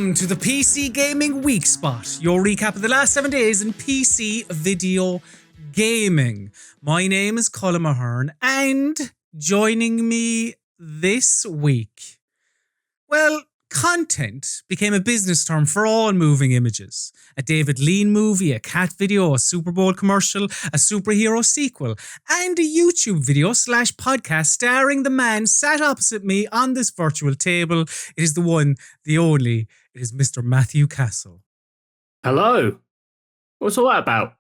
Welcome to the PC Gaming Weekspot, your recap of the last 7 days in PC video gaming. My name is Colin Ahern, and joining me this week, well, content became a business term for all moving images. A David Lean movie, a cat video, a Super Bowl commercial, a superhero sequel, and a YouTube video / podcast starring the man sat opposite me on this virtual table. It is the one, the only, it is Mr. Matthew Castle. Hello. What's all that about?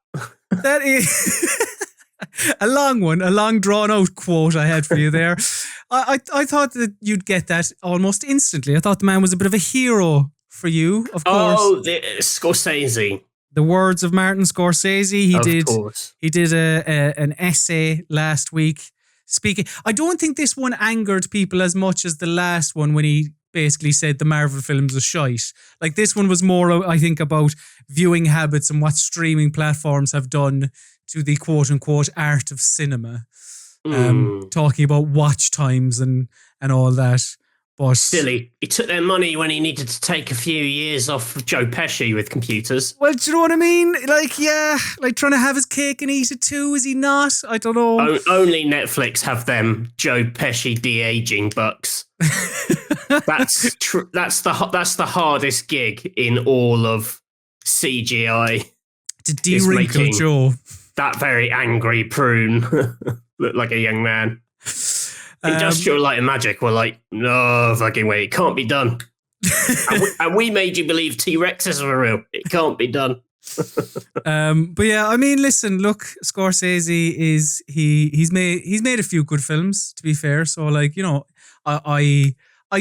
That is a long one, a long drawn out quote I had for you there. I thought that you'd get that almost instantly. I thought the man was a bit of a hero for you, of course. Oh, Scorsese. The words of Martin Scorsese. He did an essay last week speaking. I don't think this one angered people as much as the last one when he basically said the Marvel films are shite. Like, this one was more, I think, about viewing habits and what streaming platforms have done to the quote-unquote art of cinema. Talking about watch times and all that. But silly. He took their money when he needed to take a few years off of Joe Pesci with computers. Well, do you know what I mean? Like, yeah, like trying to have his cake and eat it too, is he not? I don't know. Only Netflix have them Joe Pesci de-aging bucks. That's the hardest gig in all of CGI. To de-wrinkle Joe. That very angry prune looked like a young man. Industrial Light and Magic were like, no fucking way, it can't be done. and we made you believe T-Rexes were real. It can't be done. But yeah, I mean, listen, look, Scorsese is he's made a few good films, to be fair. So, like, you know, I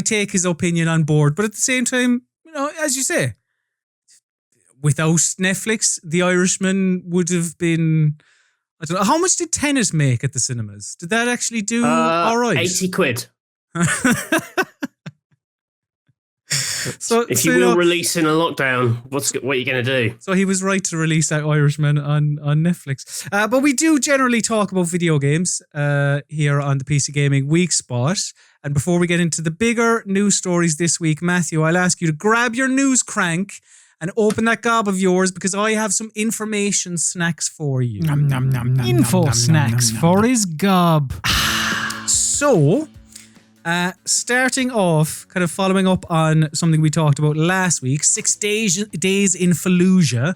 take his opinion on board, but at the same time, you know, as you say, without Netflix, The Irishman would have been, I don't know, how much did Tenet make at the cinemas? Did that actually do all right? 80 quid. So if you will release in a lockdown, what are you going to do? So he was right to release that Irishman on Netflix. But we do generally talk about video games here on the PC Gaming Weekspot. And before we get into the bigger news stories this week, Matthew, I'll ask you to grab your news crank and open that gob of yours, because I have some information snacks for you. Info snacks for his gob. So, starting off, kind of following up on something we talked about last week, 6 days in Fallujah.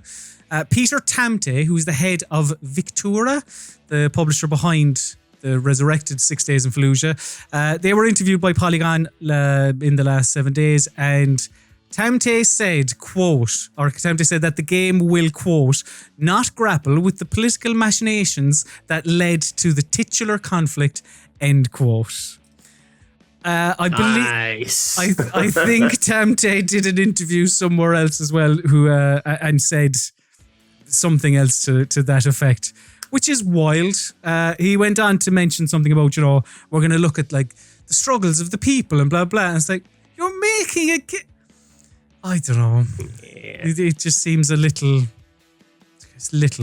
Peter Tamte, who's the head of Victura, the publisher behind the resurrected 6 Days in Fallujah, they were interviewed by Polygon in the last 7 days, and Tamte said, quote, or Tamte said that the game will, quote, not grapple with the political machinations that led to the titular conflict, end quote. I believe, nice. I think Tamte did an interview somewhere else as well, who and said something else to that effect, which is wild. He went on to mention something about, you know, we're going to look at like the struggles of the people and blah blah. And it's like, you're making a I don't know. Yeah. It just seems a little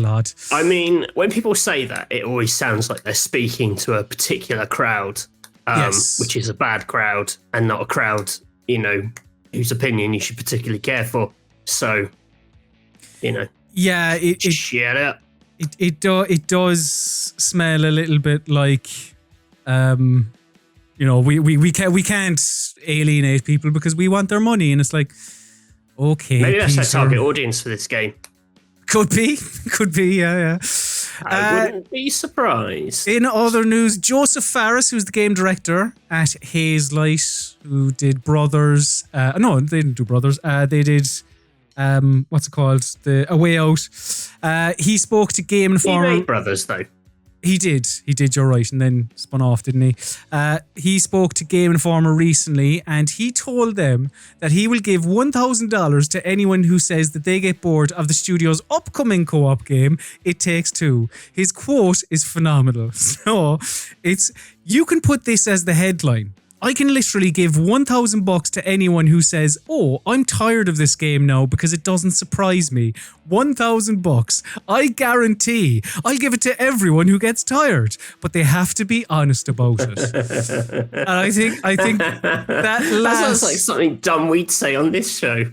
odd. I mean, when people say that, it always sounds like they're speaking to a particular crowd, yes, which is a bad crowd and not a crowd, you know, whose opinion you should particularly care for. So, you know, yeah, shut up. It does smell a little bit like, you know, we can't alienate people because we want their money, and it's like, okay, maybe that's our target audience for this game. Could be, yeah. I wouldn't be surprised. In other news, Joseph Fares, who's the game director at Hazelight, who did Brothers. No, they didn't do Brothers. They did, what's it called? The A Way Out. He spoke to Game Informer. He made Brothers, though. He did, you're right, and then spun off, didn't he? He spoke to Game Informer recently, and he told them that he will give $1,000 to anyone who says that they get bored of the studio's upcoming co-op game, It Takes Two. His quote is phenomenal. So, you can put this as the headline. I can literally give $1,000 to anyone who says, "Oh, I'm tired of this game now because it doesn't surprise me." $1,000. I guarantee I'll give it to everyone who gets tired, but they have to be honest about it. And I think that sounds like something dumb we'd say on this show.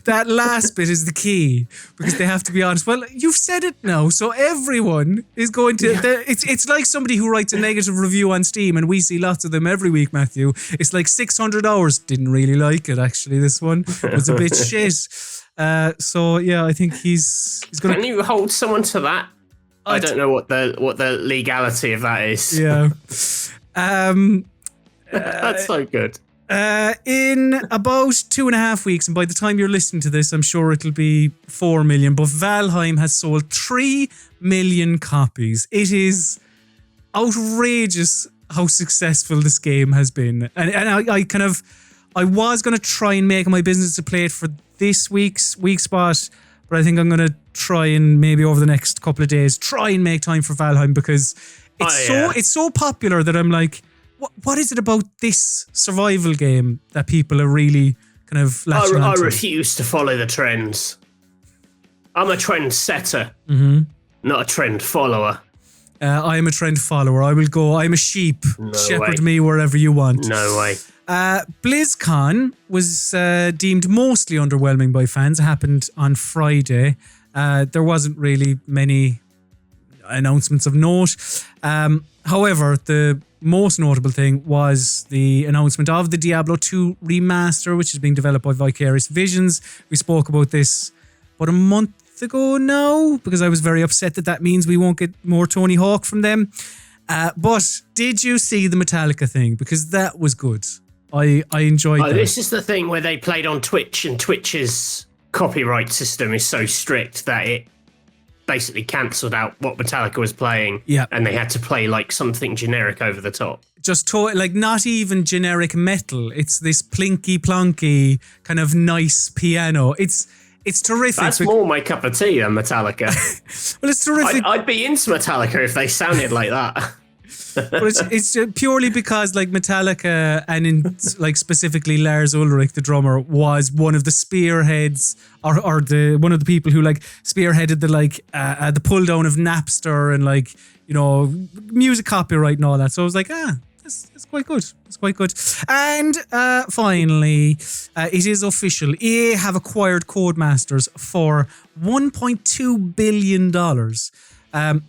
That last bit is the key, because they have to be honest. Well, you've said it now, so everyone is going to. It's like somebody who writes a negative review on Steam, and we see lots of them every week, Matthew. It's like 600 hours. Didn't really like it, actually. This one was a bit shit. So yeah, I think he's going to. Can you hold someone to that? I don't know what the legality of that is. Yeah. That's so good. In about 2.5 weeks, and by the time you're listening to this, I'm sure it'll be 4 million. But Valheim has sold 3 million copies. It is outrageous how successful this game has been, and I was going to try and make it my business to play it for this week's Weekspot, but I think I'm going to try and maybe over the next couple of days try and make time for Valheim, because it's so popular that I'm like, what is it about this survival game that people are really kind of latching onto? I refuse to follow the trends. I'm a trend setter, not a trend follower. I am a trend follower. I will go. I'm a sheep. No Shepherd way. me wherever you want. No way. BlizzCon was deemed mostly underwhelming by fans. It happened on Friday. There wasn't really many announcements of note. However, the most notable thing was the announcement of the Diablo 2 remaster, which is being developed by Vicarious Visions. We spoke about this about a month ago now, because I was very upset that means we won't get more Tony Hawk from them. But did you see the Metallica thing? Because that was good. I enjoyed that. This is the thing where they played on Twitch, and Twitch's copyright system is so strict that it basically cancelled out what Metallica was playing. Yeah. And they had to play like something generic over the top. Just like not even generic metal. It's this plinky plonky kind of nice piano. It's terrific. That's more my cup of tea than Metallica. Well, it's terrific. I'd be into Metallica if they sounded like that. But it's purely because like Metallica and like specifically Lars Ulrich, the drummer, was one of the spearheads or one of the people who like spearheaded the pull down of Napster and like, you know, music copyright and all that. So I was like, it's quite good. It's quite good. And finally, it is official. EA have acquired Codemasters for $1.2 billion.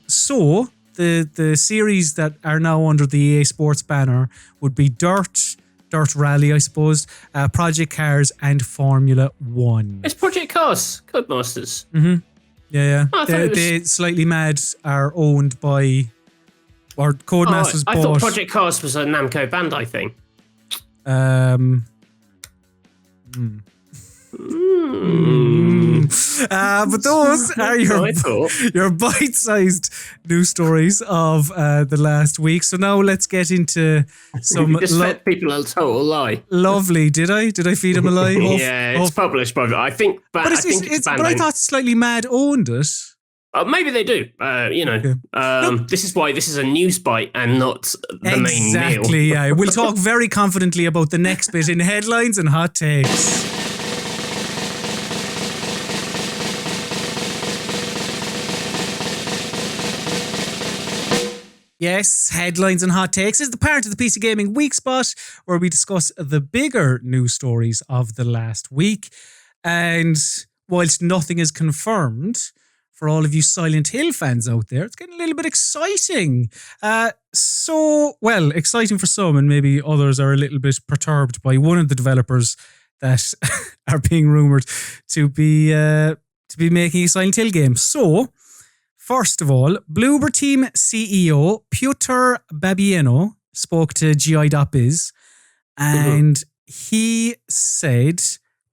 So the series that are now under the EA Sports banner would be Dirt Rally, I suppose, Project Cars, and Formula 1. It's Project Cars, Codemasters. Mm-hmm. Yeah. They Slightly Mad are owned by, or Codemasters bought. I thought Project Cars was a Namco Bandai thing. But those are your bite-sized news stories of the last week. So now let's get into some. You just fed people a total lie. Lovely, did I? Did I feed them a lie? It's published by. I think, but I thought Slightly Mad owned it. Maybe they do. Okay. This is why this is a news bite and not the main meal. Exactly. Yeah, we'll talk very confidently about the next bit in headlines and hot takes. Yes, headlines and hot takes is the part of the PC Gaming Weekspot where we discuss the bigger news stories of the last week. And whilst nothing is confirmed, for all of you Silent Hill fans out there, it's getting a little bit exciting. Exciting for some, and maybe others are a little bit perturbed by one of the developers that are being rumoured to be making a Silent Hill game. So, first of all, Bloober Team CEO Piotr Babieno spoke to GI.biz, and he said,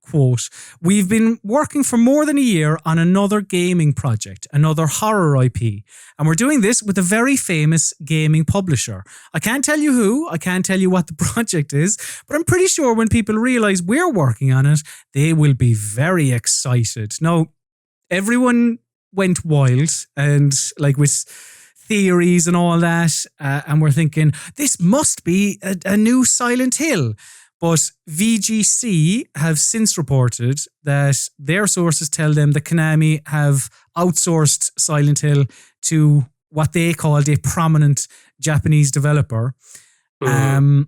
quote, "We've been working for more than a year on another gaming project, another horror IP, and we're doing this with a very famous gaming publisher. I can't tell you who, I can't tell you what the project is, but I'm pretty sure when people realise we're working on it, they will be very excited." Now, everyone went wild and like with theories and all that, and we're thinking this must be a new Silent Hill. But VGC have since reported that their sources tell them that Konami have outsourced Silent Hill to what they called a prominent Japanese developer. But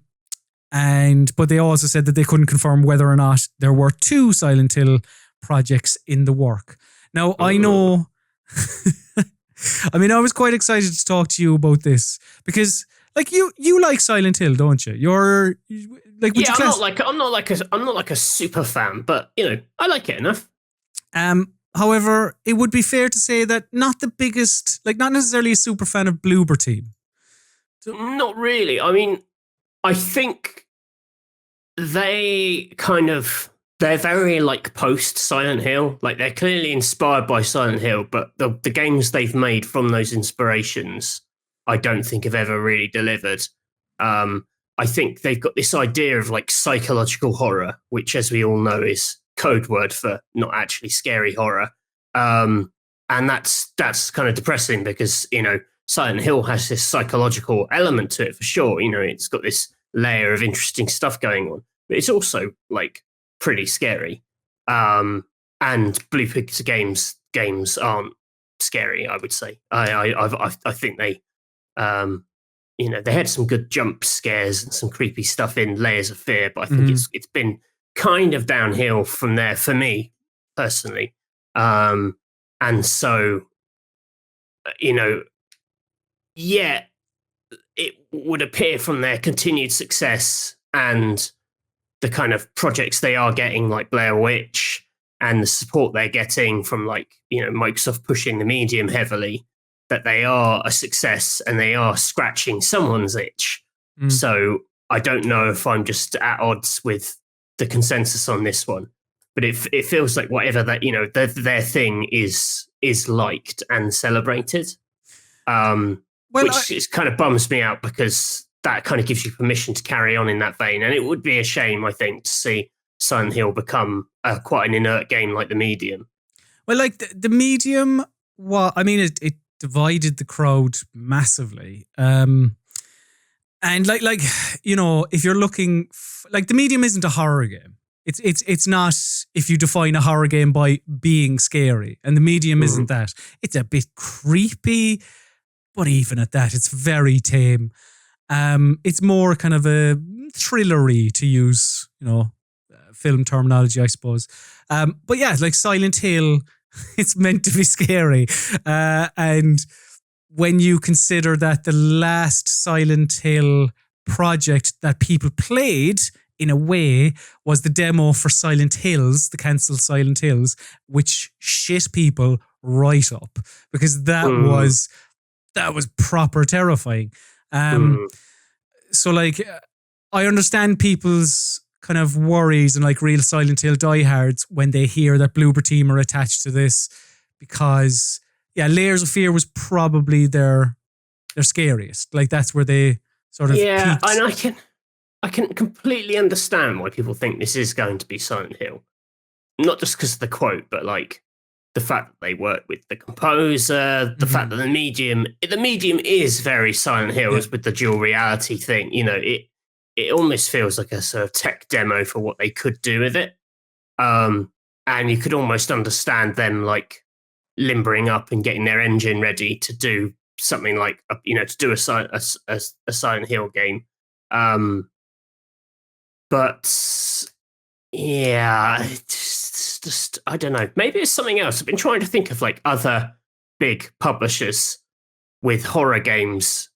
they also said that they couldn't confirm whether or not there were 2 Silent Hill projects in the work. Now, I know... I mean, I was quite excited to talk to you about this because, like, you like Silent Hill, don't you? I'm not like a super fan, but I like it enough. However, it would be fair to say that not the biggest, like, not necessarily a super fan of Bloober Team. Not really. I mean, I think they're very like post Silent Hill. Like they're clearly inspired by Silent Hill, but the games they've made from those inspirations, I don't think have ever really delivered. I think they've got this idea of like psychological horror, which, as we all know, is code word for not actually scary horror. And that's kind of depressing because, Silent Hill has this psychological element to it for sure. It's got this layer of interesting stuff going on, but it's also like pretty scary. And Bloober games aren't scary, I would say. I think they, they had some good jump scares and some creepy stuff in Layers of Fear, but I think it's been kind of downhill from there for me personally. And so, it would appear from their continued success and the kind of projects they are getting, like Blair Witch, and the support they're getting from Microsoft pushing the medium heavily, that they are a success and they are scratching someone's itch. So I don't know if I'm just at odds with the consensus on this one, but it feels like whatever that their thing is liked and celebrated, which kind of bums me out because that kind of gives you permission to carry on in that vein. And it would be a shame, I think, to see Silent Hill become quite an inert game like the medium. Well, like the medium, it divided the crowd massively. And if you're looking, like the medium isn't a horror game. It's not, if you define a horror game by being scary, and the medium isn't that. It's a bit creepy, but even at that, it's very tame. It's more kind of a thrillery, to use, film terminology, I suppose. But yeah, like Silent Hill, it's meant to be scary. And when you consider that the last Silent Hill project that people played, in a way, was the demo for Silent Hills, the cancelled Silent Hills, which shit people right up, because that was proper terrifying. So like, I understand people's kind of worries and like real Silent Hill diehards when they hear that Bloober Team are attached to this, because Layers of Fear was probably their scariest. Like that's where they sort of peaked. And I can completely understand why people think this is going to be Silent Hill, not just because of the quote, but like the fact that they work with the composer, the fact that the medium is very Silent Hills with the dual reality thing. It almost feels like a sort of tech demo for what they could do with it. And you could almost understand them like limbering up and getting their engine ready to do something like, to do a Silent Hill game. But yeah, it's just, I don't know. Maybe it's something else. I've been trying to think of like other big publishers with horror games.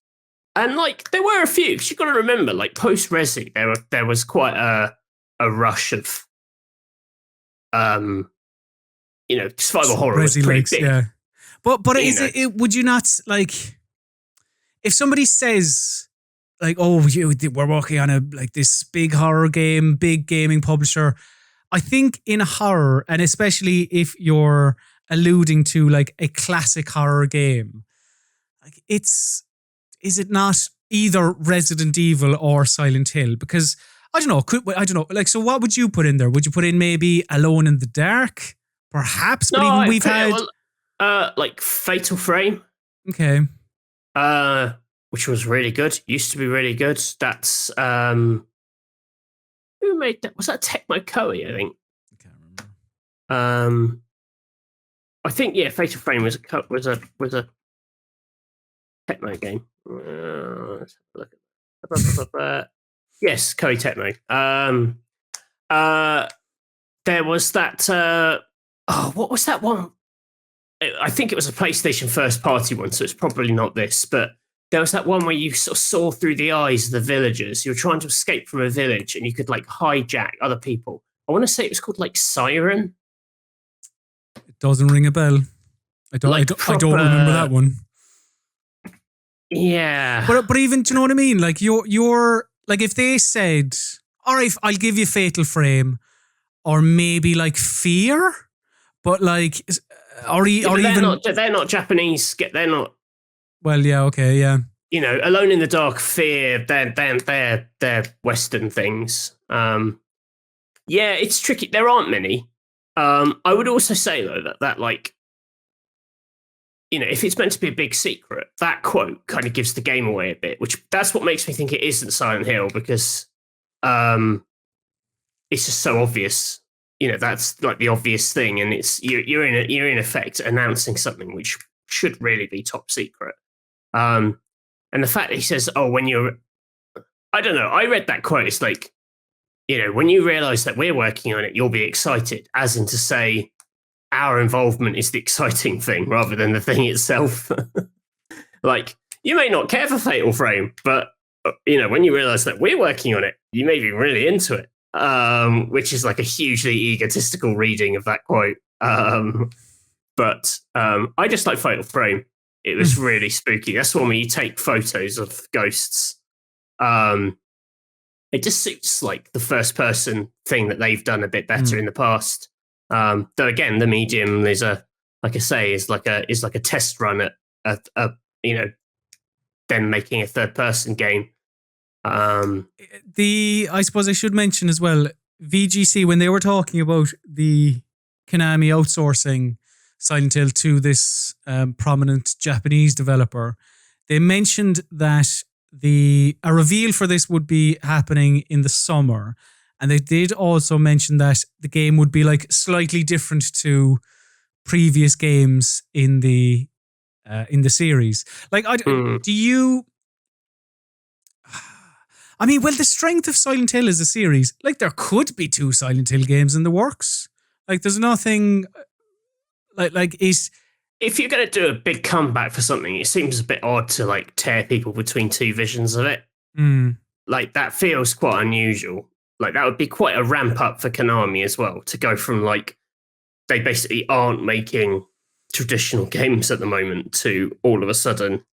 And like there were a few, because you've got to remember, like post Resi, there was quite a rush of survival horror was pretty big. Yeah. But would you not, like, if somebody says like, oh, we're working on this big horror game, big gaming publisher, I think in horror, and especially if you're alluding to like a classic horror game, like is it not either Resident Evil or Silent Hill? Because I don't know. Like, so what would you put in there? Would you put in maybe Alone in the Dark? Perhaps, but like Fatal Frame. Okay. which was really good. Used to be really good. That's who made that? Was that Tecmo Koei? I think. I can't remember. I think Fatal Frame was a Tecmo game. Let's have a look at that. Yes, Koei Tecmo. There was that. What was that one? I think it was a PlayStation first party one, so it's probably not this. But there was that one where you sort of saw through the eyes of the villagers. You were trying to escape from a village, and you could like hijack other people. I want to say it was called like Siren. It doesn't ring a bell. I don't remember that one. Yeah, but even, do you know what I mean? Like you're like, if they said, "All right, I'll give you Fatal Frame," or maybe like Fear, but like, they're not Japanese. They're not. Well, yeah, okay, yeah. You know, Alone in the Dark, Fear, they're Western things. Yeah, it's tricky. There aren't many. I would also say though that like, you know, if it's meant to be a big secret, that quote kind of gives the game away a bit, which that's what makes me think it isn't Silent Hill, because it's just so obvious. You know, that's like the obvious thing, and it's you're in effect announcing something which should really be top secret. And the fact that he says, "Oh, when you're," I don't know. I read that quote. It's like, you know, when you realise that we're working on it, you'll be excited, as in to say, our involvement is the exciting thing rather than the thing itself. Like, you may not care for Fatal Frame, but you know, when you realise that we're working on it, you may be really into it. Which is like a hugely egotistical reading of that quote. But I just like Fatal Frame. It was really spooky. That's one where you take photos of ghosts. It just suits like the first person thing that they've done a bit better in the past. Though again, the medium is like I say, is like a test run at you know, them making a third person game. I suppose I should mention as well, VGC, when they were talking about the Konami outsourcing Silent Hill to this prominent Japanese developer, they mentioned that a reveal for this would be happening in the summer. And they did also mention that the game would be like slightly different to previous games in the series. Like, do you? I mean, well, the strength of Silent Hill as a series, like there could be 2 Silent Hill games in the works. Like, there's nothing like is. If you're going to do a big comeback for something, it seems a bit odd to like tear people between 2 visions of it. Like, that feels quite unusual. Like, that would be quite a ramp up for Konami as well, to go from like, they basically aren't making traditional games at the moment to all of a sudden,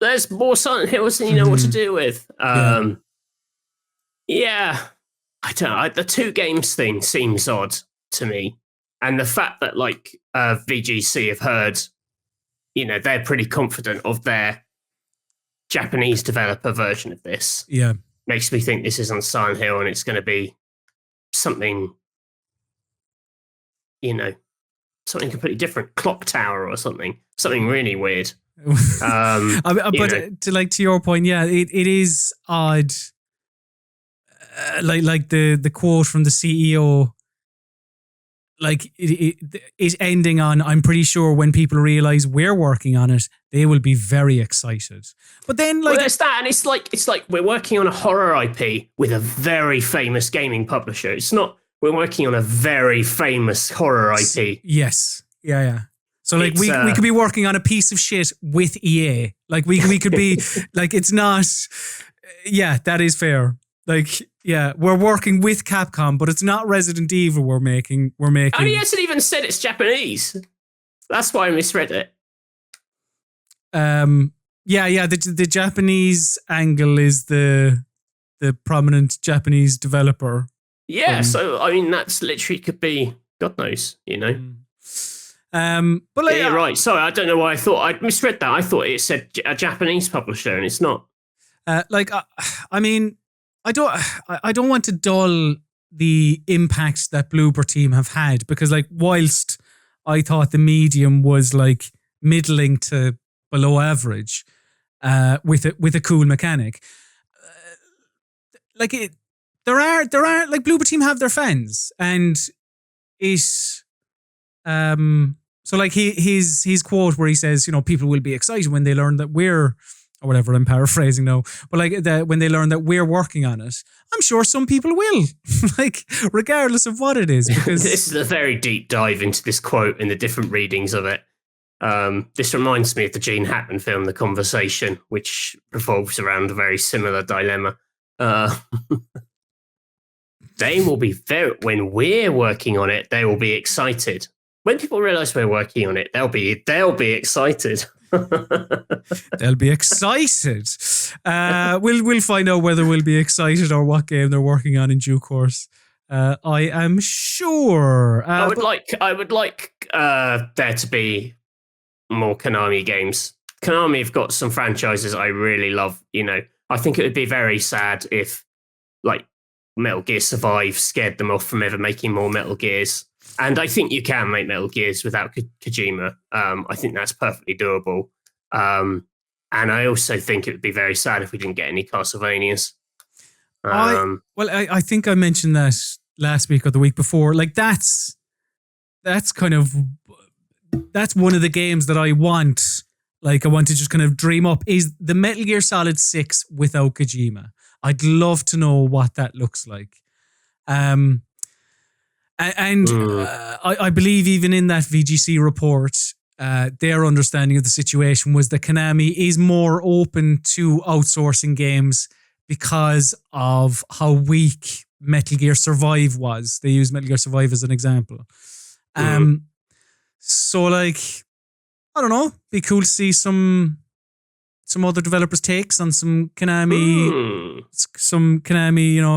there's more Silent Hills than you know what to do with. Yeah. I don't know. The 2 games thing seems odd to me. And the fact that like VGC have heard, you know, they're pretty confident of their Japanese developer version of this. Yeah. Makes me think this isn't Silent Hill and it's going to be something, you know, something completely different. Clock Tower or something really weird. But to your point, yeah, it is odd. Like the quote from the CEO, like it is ending on, "I'm pretty sure when people realize we're working on it, they will be very excited." But then, like, well, there's that, and it's like we're working on a horror IP with a very famous gaming publisher. It's not we're working on a very famous horror IP. Yes, yeah. So like we could be working on a piece of shit with EA. Like we could be like, it's not. Yeah, that is fair. Like, yeah, we're working with Capcom, but it's not Resident Evil we're making. And he hasn't even said it's Japanese. That's why I misread it. Yeah. The Japanese angle is the prominent Japanese developer. Yeah, so I mean that's literally could be God knows, you know. But like, yeah, you're right. Sorry, I don't know why I thought I misread that. I thought it said a Japanese publisher, and it's not. I mean, I don't want to dull the impact that Bloober Team have had, because like whilst I thought the medium was like middling to below average with a cool mechanic. There are like Bloober Team have their fans, and it so like his quote where he says, people will be excited when they learn that we're, or whatever, I'm paraphrasing now, but like when they learn that we're working on it. I'm sure some people will, like regardless of what it is, because this is a very deep dive into this quote and the different readings of it. This reminds me of the Gene Hackman film, The Conversation, which revolves around a very similar dilemma. They will be when we're working on it, they will be excited. When people realize we're working on it, they'll be excited. They'll be excited. We'll find out whether we'll be excited or what game they're working on in due course. I am sure. I would like there to be more Konami games. Konami have got some franchises I really love. I think it would be very sad if, like, Metal Gear Survive scared them off from ever making more Metal Gears. And I think you can make Metal Gears without Kojima. I think that's perfectly doable. And I also think it would be very sad if we didn't get any Castlevanias. I think I mentioned that last week or the week before. Like that's one of the games that I want. Like I want to just kind of dream up is the Metal Gear Solid 6 without Kojima. I'd love to know what that looks like. I believe even in that VGC report, their understanding of the situation was that Konami is more open to outsourcing games because of how weak Metal Gear Survive was. They use Metal Gear Survive as an example. So like, I don't know, be cool to see some other developers' takes on some Konami,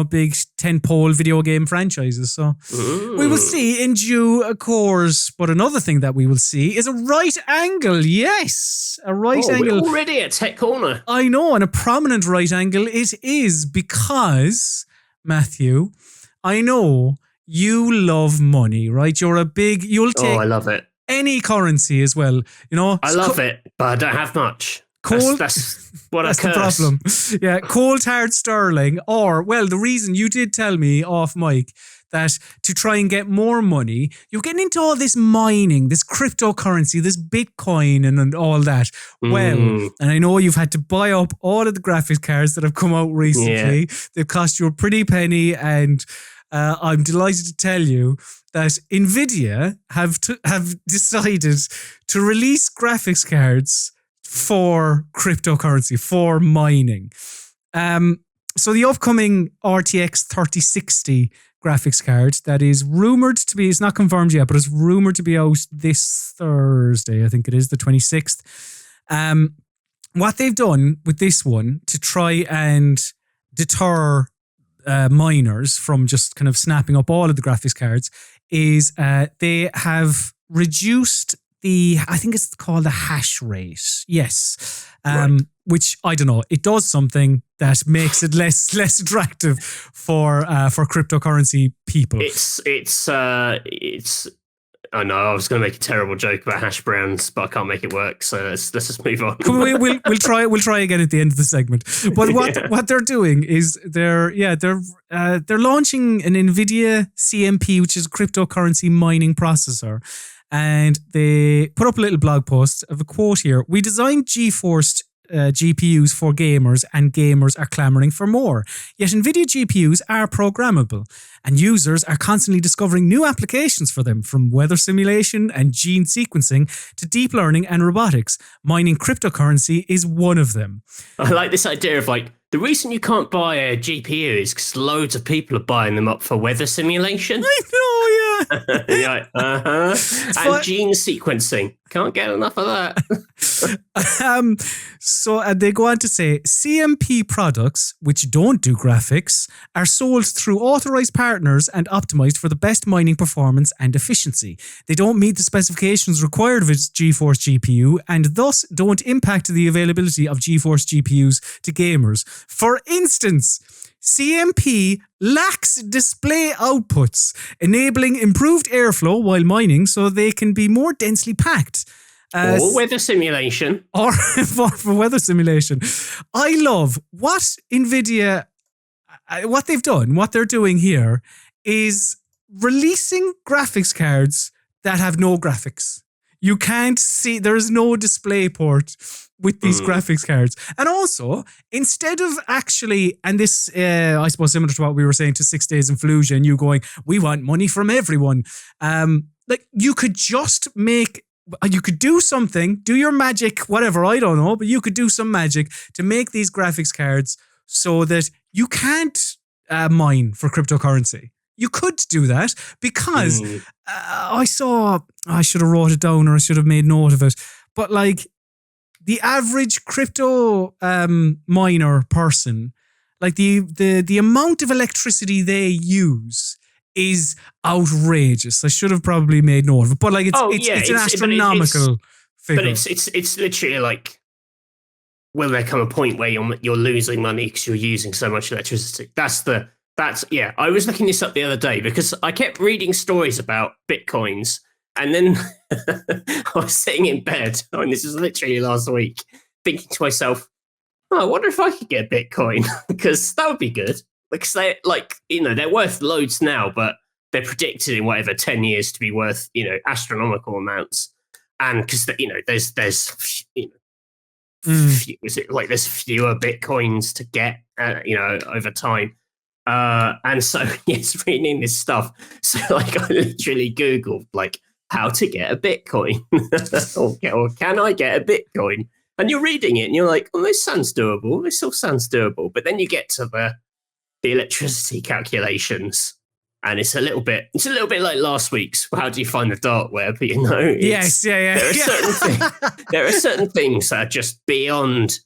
big tentpole video game franchises. So we will see in due course. But another thing that we will see is a right angle. Yes, a right angle. We're already at Tech Corner. I know, and a prominent right angle it is because, Matthew, I know you love money, right? You'll take I love it. Any currency as well. I love it, but I don't have much. Cold, that's what that's the problem. Yeah, cold hard sterling, or the reason you did tell me off mic that to try and get more money, you're getting into all this mining, this cryptocurrency, this Bitcoin and all that. And I know you've had to buy up all of the graphics cards that have come out recently. Yeah. They've cost you a pretty penny, and I'm delighted to tell you that Nvidia have decided to release graphics cards for cryptocurrency, for mining. So the upcoming RTX 3060 graphics card that is rumored to be, it's not confirmed yet, but it's rumored to be out this Thursday. I think it is the 26th. What they've done with this one to try and deter miners from just kind of snapping up all of the graphics cards is they have reduced I think it's called the hash rate. Yes. Right. Which, I don't know, it does something that makes it less attractive for cryptocurrency people. I know I was going to make a terrible joke about hash browns, but I can't make it work. So let's just move on. We'll try again at the end of the segment. But what they're doing is they're launching an Nvidia CMP, which is a cryptocurrency mining processor. And they put up a little blog post of a quote here. We designed GeForce GPUs for gamers, and gamers are clamoring for more. Yet NVIDIA GPUs are programmable, and users are constantly discovering new applications for them, from weather simulation and gene sequencing to deep learning and robotics. Mining cryptocurrency is one of them. I like this idea of like, the reason you can't buy a GPU is because loads of people are buying them up for weather simulation. I know, yeah. Yeah, and gene sequencing. Can't get enough of that. So they go on to say, CMP products, which don't do graphics, are sold through authorized partners and optimized for the best mining performance and efficiency. They don't meet the specifications required of its GeForce GPU and thus don't impact the availability of GeForce GPUs to gamers. For instance, CMP lacks display outputs, enabling improved airflow while mining so they can be more densely packed. Or weather simulation. Or for weather simulation. I love what Nvidia, what they've done, what they're doing here is releasing graphics cards that have no graphics. You can't see, there's no display port with these graphics cards. And also, instead of actually, and this, I suppose similar to what we were saying to 6 Days in Fallujah, and you going, we want money from everyone. Like, you could just you could do something, do your magic, whatever, I don't know, but you could do some magic to make these graphics cards so that you can't mine for cryptocurrency. You could do that because I should have wrote it down or I should have made note of it. But like the average crypto miner person, like the amount of electricity they use is outrageous. I should have probably made note of it. But like it's an astronomical figure. But it's literally like, will there come a point where you're losing money because you're using so much electricity? I was looking this up the other day because I kept reading stories about Bitcoins, and then I was sitting in bed, and this was literally last week, thinking to myself, I wonder if I could get a Bitcoin, because that would be good. Because they're worth loads now, but they're predicted in whatever 10 years to be worth, astronomical amounts. And because there's there's fewer Bitcoins to get, over time. And so, yes, reading this stuff. So, like, I literally Googled, like, how to get a Bitcoin. or can I get a Bitcoin? And you're reading it and you're like, this sounds doable. This all sounds doable. But then you get to the electricity calculations. And it's a little bit like last week's. How do you find the dark web? Yes, yeah. There are certain things that are just beyond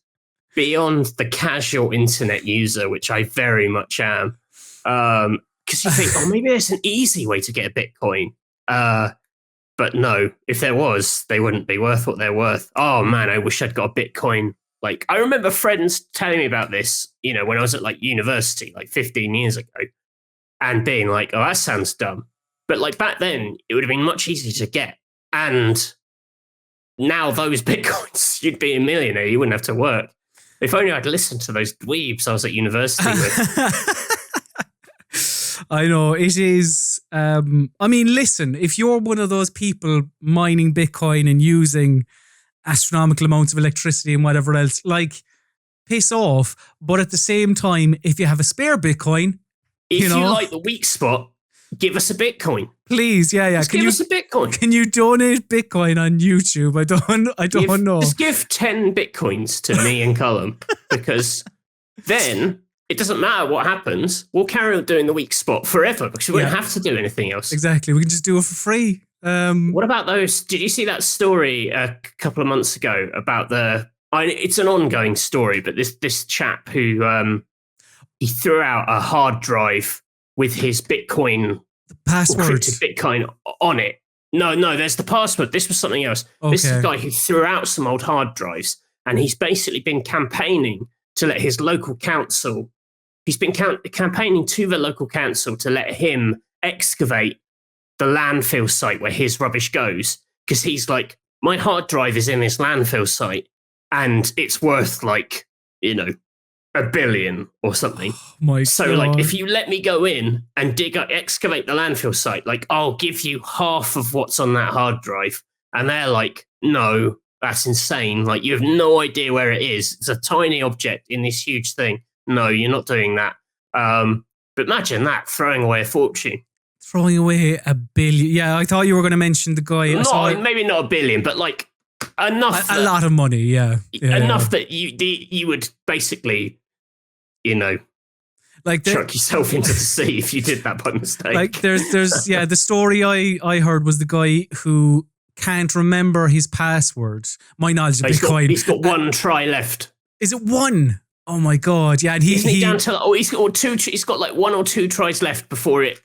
the casual internet user, which I very much am. Because you think, maybe there's an easy way to get a Bitcoin. But no, if there was, they wouldn't be worth what they're worth. Oh man, I wish I'd got a Bitcoin. Like, I remember friends telling me about this, when I was at like university, like 15 years ago, and being like, oh, that sounds dumb. But like back then, it would have been much easier to get. And now those Bitcoins, you'd be a millionaire. You wouldn't have to work. If only I'd listened to those dweebs I was at university with. I know, it is. Listen, if you're one of those people mining Bitcoin and using astronomical amounts of electricity and whatever else, like, piss off. But at the same time, if you have a spare Bitcoin, if you like the Weekspot, give us a Bitcoin. Please, yeah. Just give us a Bitcoin. Can you donate Bitcoin on YouTube? I don't know. Just give 10 Bitcoins to me and Cullum, because then it doesn't matter what happens. We'll carry on doing the Weekspot forever because we won't have to do anything else. Exactly. We can just do it for free. What about those? Did you see that story a couple of months ago about it's an ongoing story, but this chap who he threw out a hard drive with his Bitcoin password, Bitcoin on it. No, there's the password. This was something else. Okay. This is a guy who threw out some old hard drives, and he's basically been campaigning to let his local council. He's been campaigning to the local council to let him excavate the landfill site where his rubbish goes, because he's like, my hard drive is in this landfill site, and it's worth like, $1 billion or something. Oh my God. Like, if you let me go in and excavate the landfill site, like, I'll give you half of what's on that hard drive. And they're like, no, that's insane. Like, you have no idea where it is. It's a tiny object in this huge thing. No, you're not doing that. But imagine that, throwing away a fortune. Throwing away $1 billion. Yeah, I thought you were going to mention the guy. Maybe not $1 billion, but like enough. A lot of money, yeah. Enough that you would basically, like chuck yourself into the sea if you did that by mistake. Like there's the story I heard was the guy who can't remember his password. My knowledge of Bitcoin. He's got one try left. Is it one? Oh my God! Yeah, and he's down to he's got two. He's got like 1 or 2 tries left before it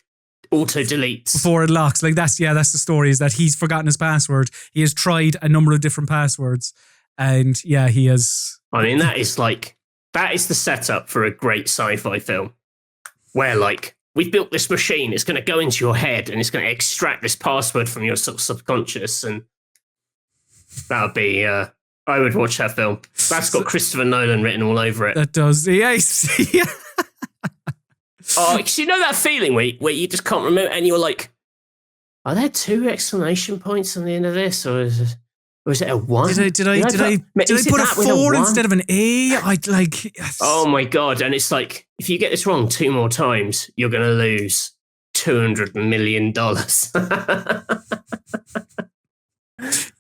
auto deletes. Before it locks. Like that's the story, is that he's forgotten his password. He has tried a number of different passwords, and he has. I mean, that is the setup for a great sci-fi film, where like we've built this machine. It's going to go into your head and it's going to extract this password from your sort of subconscious, and That would be. I would watch that film. That's got Christopher Nolan written all over it. That does. Yeah. Oh, because you know that feeling where you just can't remember, and you're like, are there 2 exclamation points on the end of this, or is it a 1? Did I put a 4 instead of an A? I'd like. Oh my God! And it's like, if you get this wrong 2 more times, you're going to lose $200 million.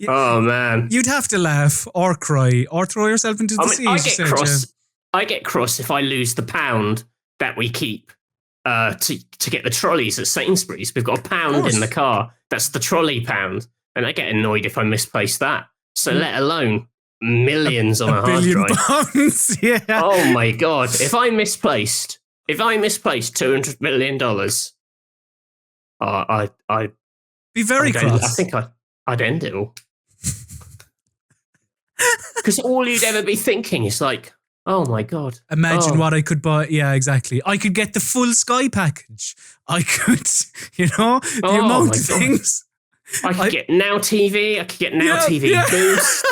Oh man! You'd have to laugh or cry or throw yourself into the sea. I get cross if I lose the £1 that we keep to get the trolleys at Sainsbury's. We've got £1 in the car. That's the trolley £1, and I get annoyed if I misplace that. So let alone millions on a hard drive. Pounds, yeah. Oh my God! If I misplaced $200 million, I'd be very cross. I think I'd end it all. Because all you'd ever be thinking is like, oh my God. Imagine what I could buy. Yeah, exactly. I could get the full Sky package. I could, the amount of things. I could get Now TV. I could get Now TV Boost.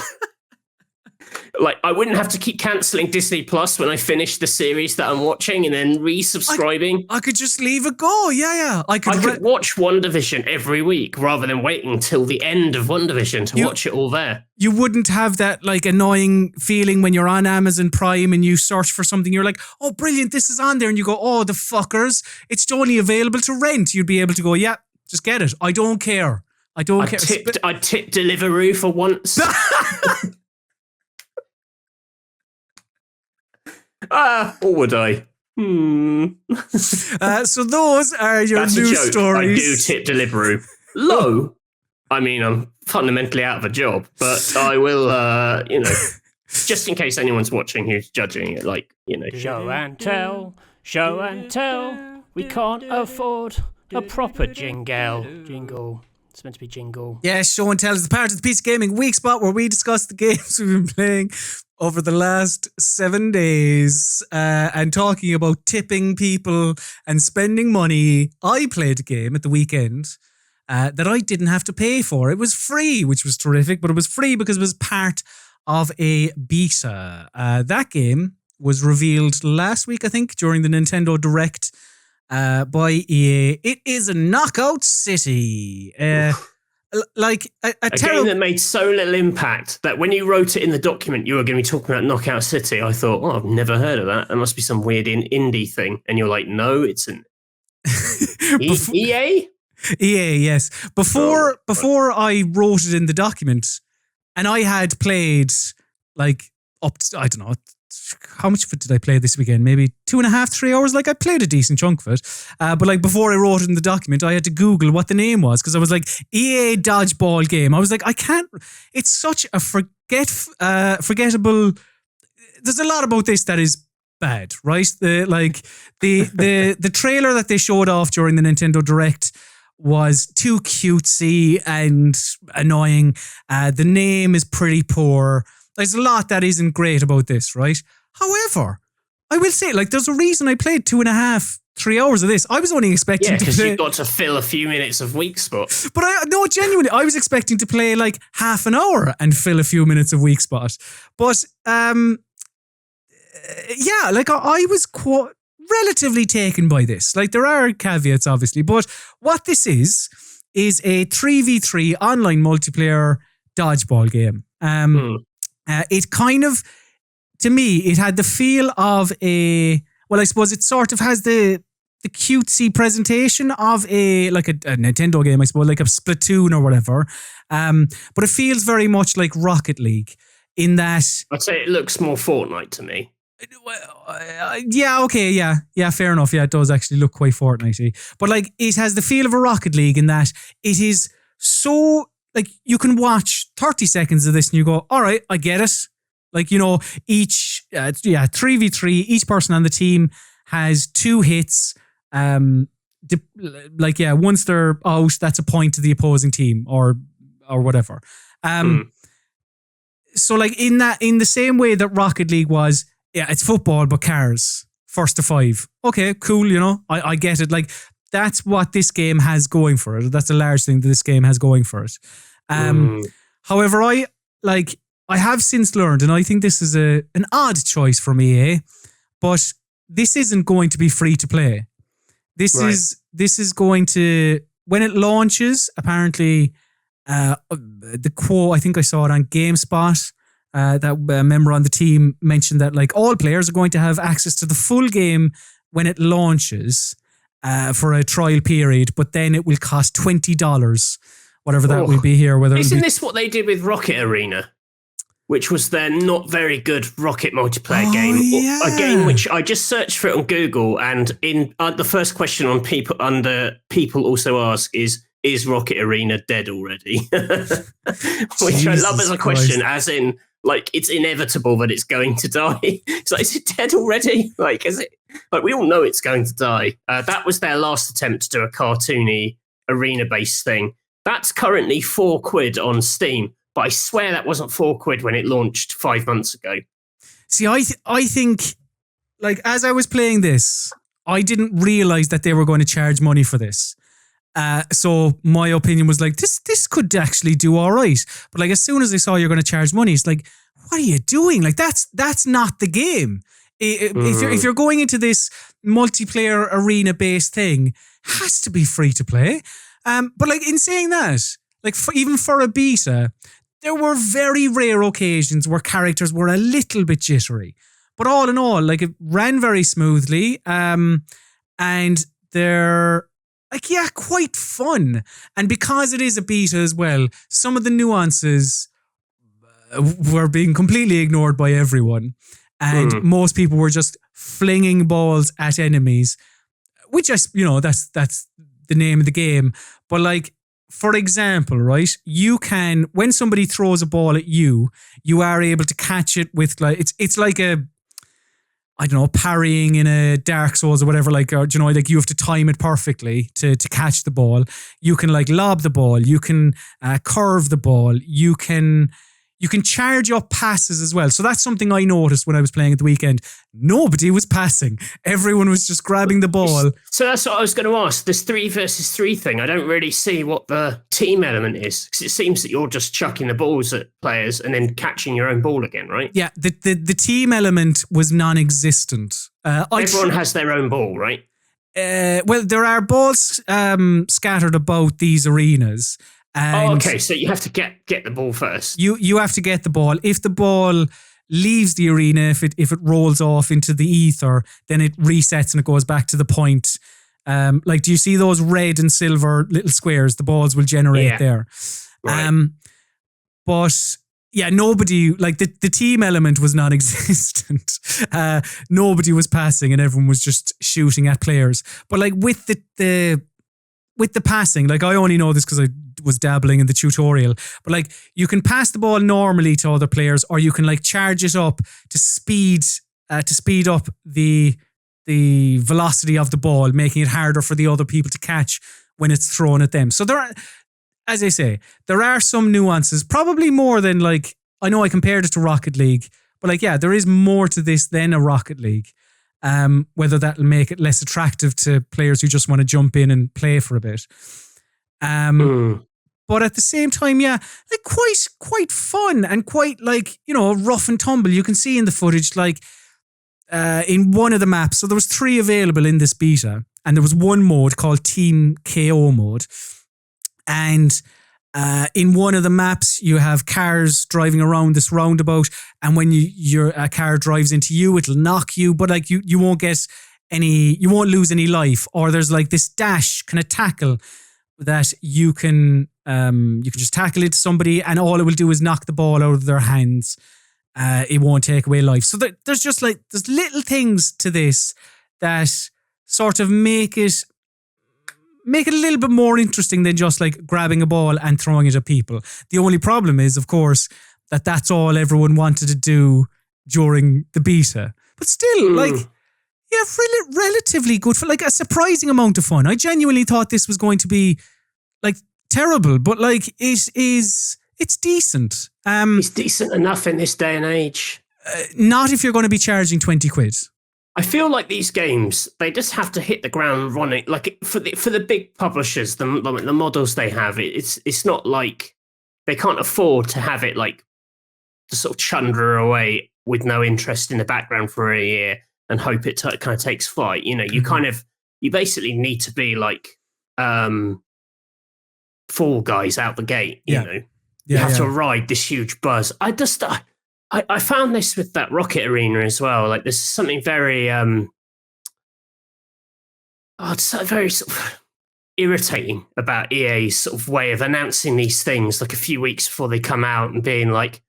Like, I wouldn't have to keep cancelling Disney Plus when I finish the series that I'm watching and then resubscribing. I could just leave it go. Yeah. I could watch WandaVision every week rather than waiting till the end of WandaVision to watch it all there. You wouldn't have that like annoying feeling when you're on Amazon Prime and you search for something. You're like, oh, brilliant, this is on there. And you go, oh, the fuckers. It's only available to rent. You'd be able to go, yeah, just get it. I don't care. I tipped Deliveroo for once. Or would I? So those are your news stories. I do tip Deliveroo. Low. I mean, I'm fundamentally out of a job, but I will, just in case anyone's watching who's judging it, Show and tell. We can't afford a proper jingle. It's meant to be jingle. Yeah, show and tell is the part of the PC Gaming Weekspot where we discuss the games we've been playing over the last 7 days and talking about tipping people and spending money. I played a game at the weekend that I didn't have to pay for. It was free, which was terrific, but it was free because it was part of a beta. That game was revealed last week, I think, during the Nintendo Direct by EA. It is a Knockout City. Like a game that made so little impact that when you wrote it in the document, you were going to be talking about Knockout City. I thought, I've never heard of that. That must be some weird indie thing. And you're like, no, it's an EA? EA, yes. Before I wrote it in the document, and I had played like up to, I don't know, how much of it did I play this weekend? Maybe 2.5, 3 hours. Like I played a decent chunk of it. But like before I wrote it in the document, I had to Google what the name was because I was like, EA dodgeball game. I was like, I can't, it's such a forgettable. There's a lot about this that is bad, right? The trailer that they showed off during the Nintendo Direct was too cutesy and annoying. The name is pretty poor. There's a lot that isn't great about this, right? However, I will say, like, there's a reason I played 2.5, 3 hours of this. I was only expecting to play... because you got to fill a few minutes of Weekspot. But genuinely, I was expecting to play like half an hour and fill a few minutes of Weekspot. But, I was relatively taken by this. Like, there are caveats, obviously, but what this is a 3v3 online multiplayer dodgeball game. It kind of, to me, it had the feel of I suppose it sort of has the cutesy presentation of a Nintendo game, I suppose, like a Splatoon or whatever. But it feels very much like Rocket League in that... I'd say it looks more Fortnite to me. Yeah, fair enough. Yeah, it does actually look quite Fortnite-y. But like, it has the feel of a Rocket League in that it is so... Like, you can watch 30 seconds of this and you go, all right, I get it. Like, each 3v3, each person on the team has 2 hits. Once they're out, that's a point to the opposing team or whatever. So, like, in the same way that Rocket League was, it's football, but cars, first to 5. Okay, cool, I get it. Like, that's what this game has going for it. That's a large thing that this game has going for it. However, like, I have since learned, and I think this is an odd choice from EA, but this isn't going to be free to play. This is going to, when it launches, apparently, the quote, I think I saw it on GameSpot, that a member on the team mentioned that like all players are going to have access to the full game when it launches for a trial period, but then it will cost $20, whatever that will be here. Isn't this what they did with Rocket Arena? Which was their not very good Rocket multiplayer game. Yeah. A game which I just searched for it on Google, and in the first question on people also ask is Rocket Arena dead already? Which I love as a question, as in, like, it's inevitable that it's going to die. It's like, is it dead already? Like, is it? Like, we all know it's going to die. That was their last attempt to do a cartoony arena-based thing. That's currently £4 on Steam. But I swear that wasn't £4 when it launched 5 months ago. See, I think, like, as I was playing this, I didn't realize that they were going to charge money for this. So my opinion was like, this could actually do all right. But like, as soon as I saw you're going to charge money, it's like, what are you doing? Like, that's not the game. If you're going into this multiplayer arena based thing, it has to be free to play. But like, in saying that, like, even for a beta, there were very rare occasions where characters were a little bit jittery. But all in all, like, it ran very smoothly. And they're, like, yeah, quite fun. And because it is a beta as well, some of the nuances were being completely ignored by everyone. And most people were just flinging balls at enemies, which, that's the name of the game. But like, for example, right, you can, when somebody throws a ball at you, you are able to catch it with, like, it's like parrying in a Dark Souls or whatever, like, or, like, you have to time it perfectly to catch the ball. You can, like, lob the ball, you can curve the ball, you can charge up passes as well. So that's something I noticed when I was playing at the weekend. Nobody was passing. Everyone was just grabbing the ball. So that's what I was going to ask. This 3 versus 3 thing, I don't really see what the team element is, because it seems that you're just chucking the balls at players and then catching your own ball again, right? Yeah, the team element was non-existent. Everyone has their own ball, right? Well, there are balls scattered about these arenas. Okay, so you have to get the ball first. You have to get the ball. If the ball leaves the arena, if it rolls off into the ether, then it resets and it goes back to the point. Like, do you see those red and silver little squares? The balls will generate there. Right. But yeah, nobody, like, the team element was non-existent. Nobody was passing and everyone was just shooting at players. But like, with the passing, like, I only know this because I was dabbling in the tutorial, but like, you can pass the ball normally to other players, or you can, like, charge it up to speed up the velocity of the ball, making it harder for the other people to catch when it's thrown at them. So there are, as I say, there are some nuances, probably more than, like, I know I compared it to Rocket League, but like, yeah, there is more to this than a Rocket League. Whether that'll make it less attractive to players who just want to jump in and play for a bit. But at the same time, yeah, like, quite fun and quite, like, rough and tumble. You can see in the footage, like, in one of the maps, so there was 3 available in this beta, and there was one mode called Team KO mode. And in one of the maps, you have cars driving around this roundabout, and when your car drives into you, it'll knock you, but like, you won't get you won't lose any life. Or there's, like, this dash kind of tackle that you can just tackle it to somebody, and all it will do is knock the ball out of their hands. It won't take away life. So there's just, like, there's little things to this that sort of make it a little bit more interesting than just, like, grabbing a ball and throwing it at people. The only problem is, of course, that that's all everyone wanted to do during the beta. But still, like, yeah, relatively good for, like, a surprising amount of fun. I genuinely thought this was going to be, like, terrible, but like, it's decent. It's decent enough in this day and age. Not if you're going to be charging £20. I feel like these games, they just have to hit the ground running. Like, for the big publishers, the models they have, it's not like they can't afford to have it, like, sort of chunder away with no interest in the background for a year and hope it kind of takes flight. You know, you basically need to be like Fall Guys out the gate. You know, you have to ride this huge buzz. I found this with that Rocket Arena as well. Like, there's something very it's very sort of irritating about EA's sort of way of announcing these things like a few weeks before they come out and being like,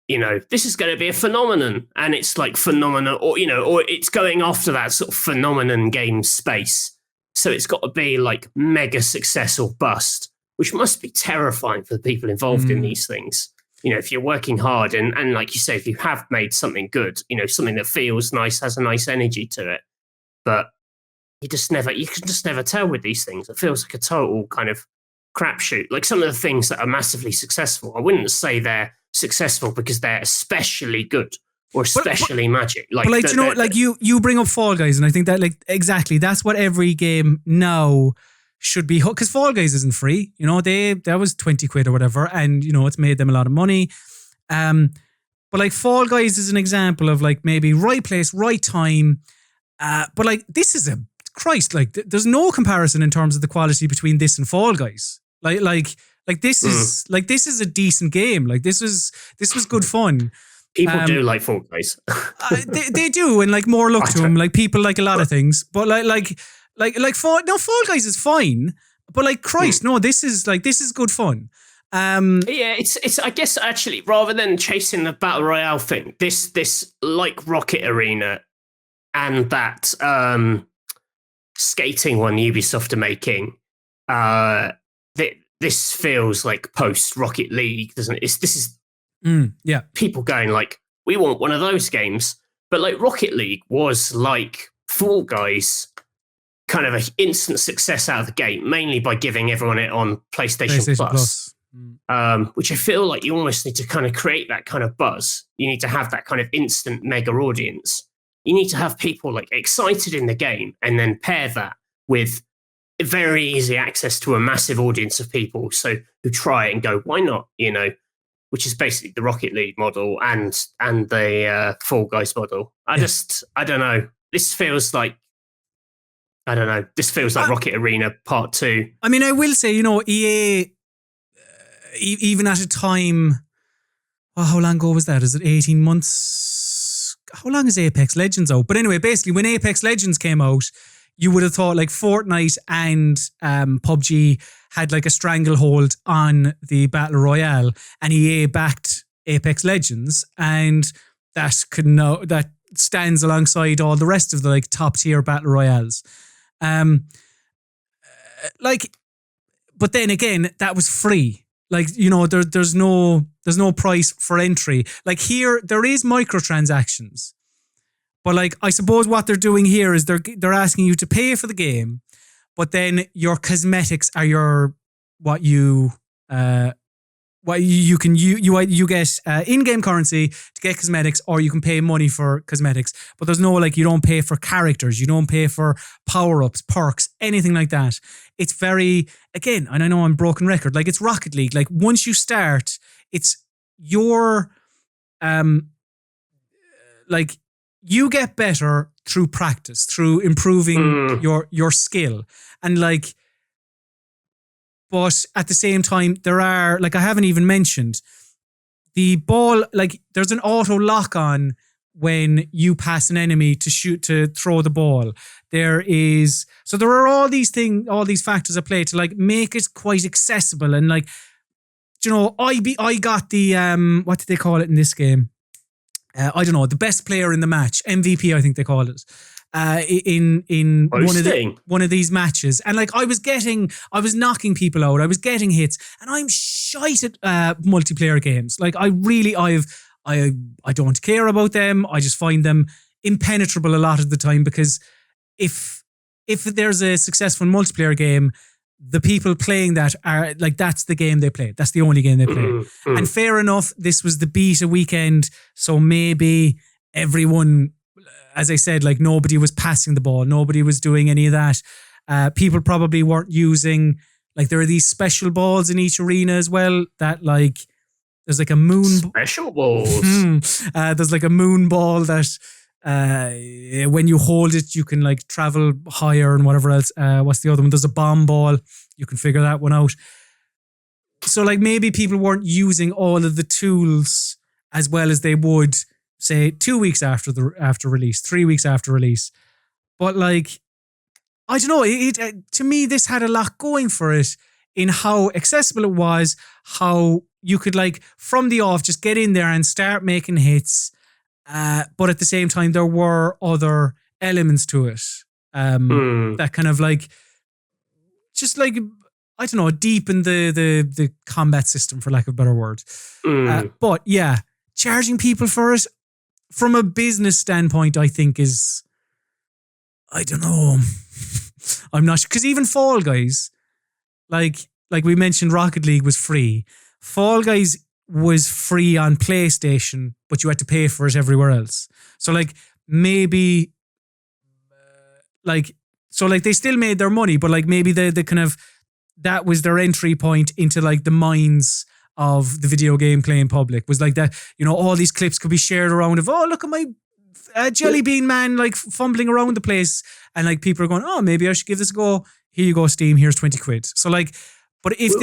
you know, this is going to be a phenomenon, and it's like phenomenon, or you know, or it's going after that sort of phenomenon game space. So it's got to be like mega success or bust, which must be terrifying for the people involved in these things. You know, if you're working hard and like you say, if you have made something good, you know, something that feels nice, has a nice energy to it, but you can just never tell with these things. It feels like a total kind of crapshoot. Like some of the things that are massively successful, I wouldn't say they're successful because they're especially good or especially magic. Like, but you know, like you bring up Fall Guys, and I think that like exactly that's what every game now should be, because Fall Guys isn't free. You know, that was 20 quid or whatever, and you know it's made them a lot of money. But like Fall Guys is an example of like maybe right place, right time. But like this is like there's no comparison in terms of the quality between this and Fall Guys. Like this is a decent game. Like this was good fun. People do like Fall Guys. they do, and like more luck to them. Like people like a lot of things, but Fall Guys is fine. But like Christ, no, this is good fun. It's I guess actually rather than chasing the battle royale thing, this like Rocket Arena and that skating one Ubisoft are making, this feels like post Rocket League, doesn't it? This is people going like, we want one of those games, but like Rocket League was like Fall Guys, kind of an instant success out of the gate, mainly by giving everyone it on PlayStation Plus. Which I feel like you almost need to kind of create that kind of buzz. You need to have that kind of instant mega audience. You need to have people like excited in the game and then pair that with very easy access to a massive audience of people. So who try it and go, why not? You know, which is basically the Rocket League model and the Fall Guys model. I don't know. This feels like Rocket Arena Part 2. I mean, I will say, you know, EA, even at a time, how long ago was that? Is it 18 months? How long is Apex Legends out? But anyway, basically, when Apex Legends came out, you would have thought like Fortnite and PUBG had like a stranglehold on the Battle Royale, and EA backed Apex Legends, and that stands alongside all the rest of the like top tier Battle Royales. But then again, that was free. Like, you know, there's no price for entry. Like here, there is microtransactions, but like I suppose what they're doing here is they're asking you to pay for the game, but then your cosmetics are you get in-game currency to get cosmetics, or you can pay money for cosmetics. But there's no like, you don't pay for characters, you don't pay for power-ups, perks, anything like that. It's very, again, and I know I'm a broken record, like it's Rocket League. Like once you start, it's your like you get better through practice, through improving your skill, and like. But at the same time, there are, like I haven't even mentioned, the ball, like there's an auto lock on when you pass an enemy to throw the ball. There are all these factors at play to like make it quite accessible. And like, you know, I got the, what did they call it in this game? I don't know, the best player in the match, MVP, I think they called it. In one of these matches, and like I was knocking people out, I was getting hits, and I'm shite at multiplayer games. Like I don't care about them. I just find them impenetrable a lot of the time, because if there's a successful multiplayer game, the people playing that are like, that's the game they play. That's the only game they play. And fair enough, this was the beta weekend, so maybe everyone, as I said, like nobody was passing the ball. Nobody was doing any of that. People probably weren't using, like there are these special balls in each arena as well that like There's like a moon. Special balls. There's like a moon ball that when you hold it, you can like travel higher and whatever else. What's the other one? There's a bomb ball. You can figure that one out. So like maybe people weren't using all of the tools as well as they would, say, 2 weeks after release, 3 weeks after release. But like, I don't know. To me, this had a lot going for it in how accessible it was, how you could like from the off just get in there and start making hits. But at the same time, there were other elements to it that kind of like, just like, I don't know, deepen the combat system, for lack of a better word. But yeah, charging people for it from a business standpoint, I think is, I don't know. I'm not sure. Because even Fall Guys, like we mentioned, Rocket League was free. Fall Guys was free on PlayStation, but you had to pay for it everywhere else. So like maybe, so like they still made their money, but like maybe the kind of, that was their entry point into like the minds of the video game playing public, was like that, you know, all these clips could be shared around of, oh, look at my Jelly Bean Man like fumbling around the place, and like people are going, oh, maybe I should give this a go. Here you go, Steam, here's 20 quid. So like, but if do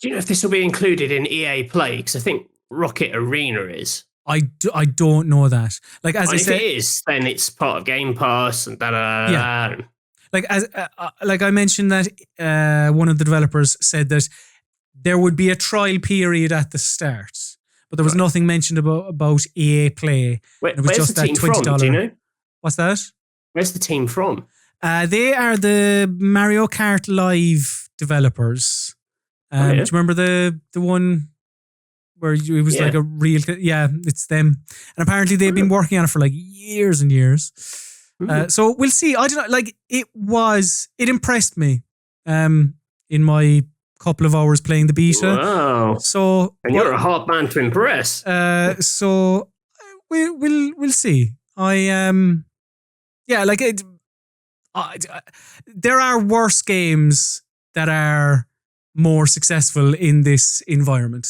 you know if this will be included in EA Play? Because I think Rocket Arena is. I don't know that. Like, as I said, if it is, then it's part of Game Pass and yeah. Like as like I mentioned that one of the developers said that there would be a trial period at the start, but there was nothing mentioned about EA Play. It was just that $20. From, do you know? What's that? Where's the team from? They are the Mario Kart Live developers. Do you remember the one where it was like a real? Yeah, it's them. And apparently they've been working on it for like years and years. So we'll see. I don't know. Like it impressed me. In my couple of hours playing the beta. Wow. So you're a hard man to impress. So we'll see. There are worse games that are more successful in this environment.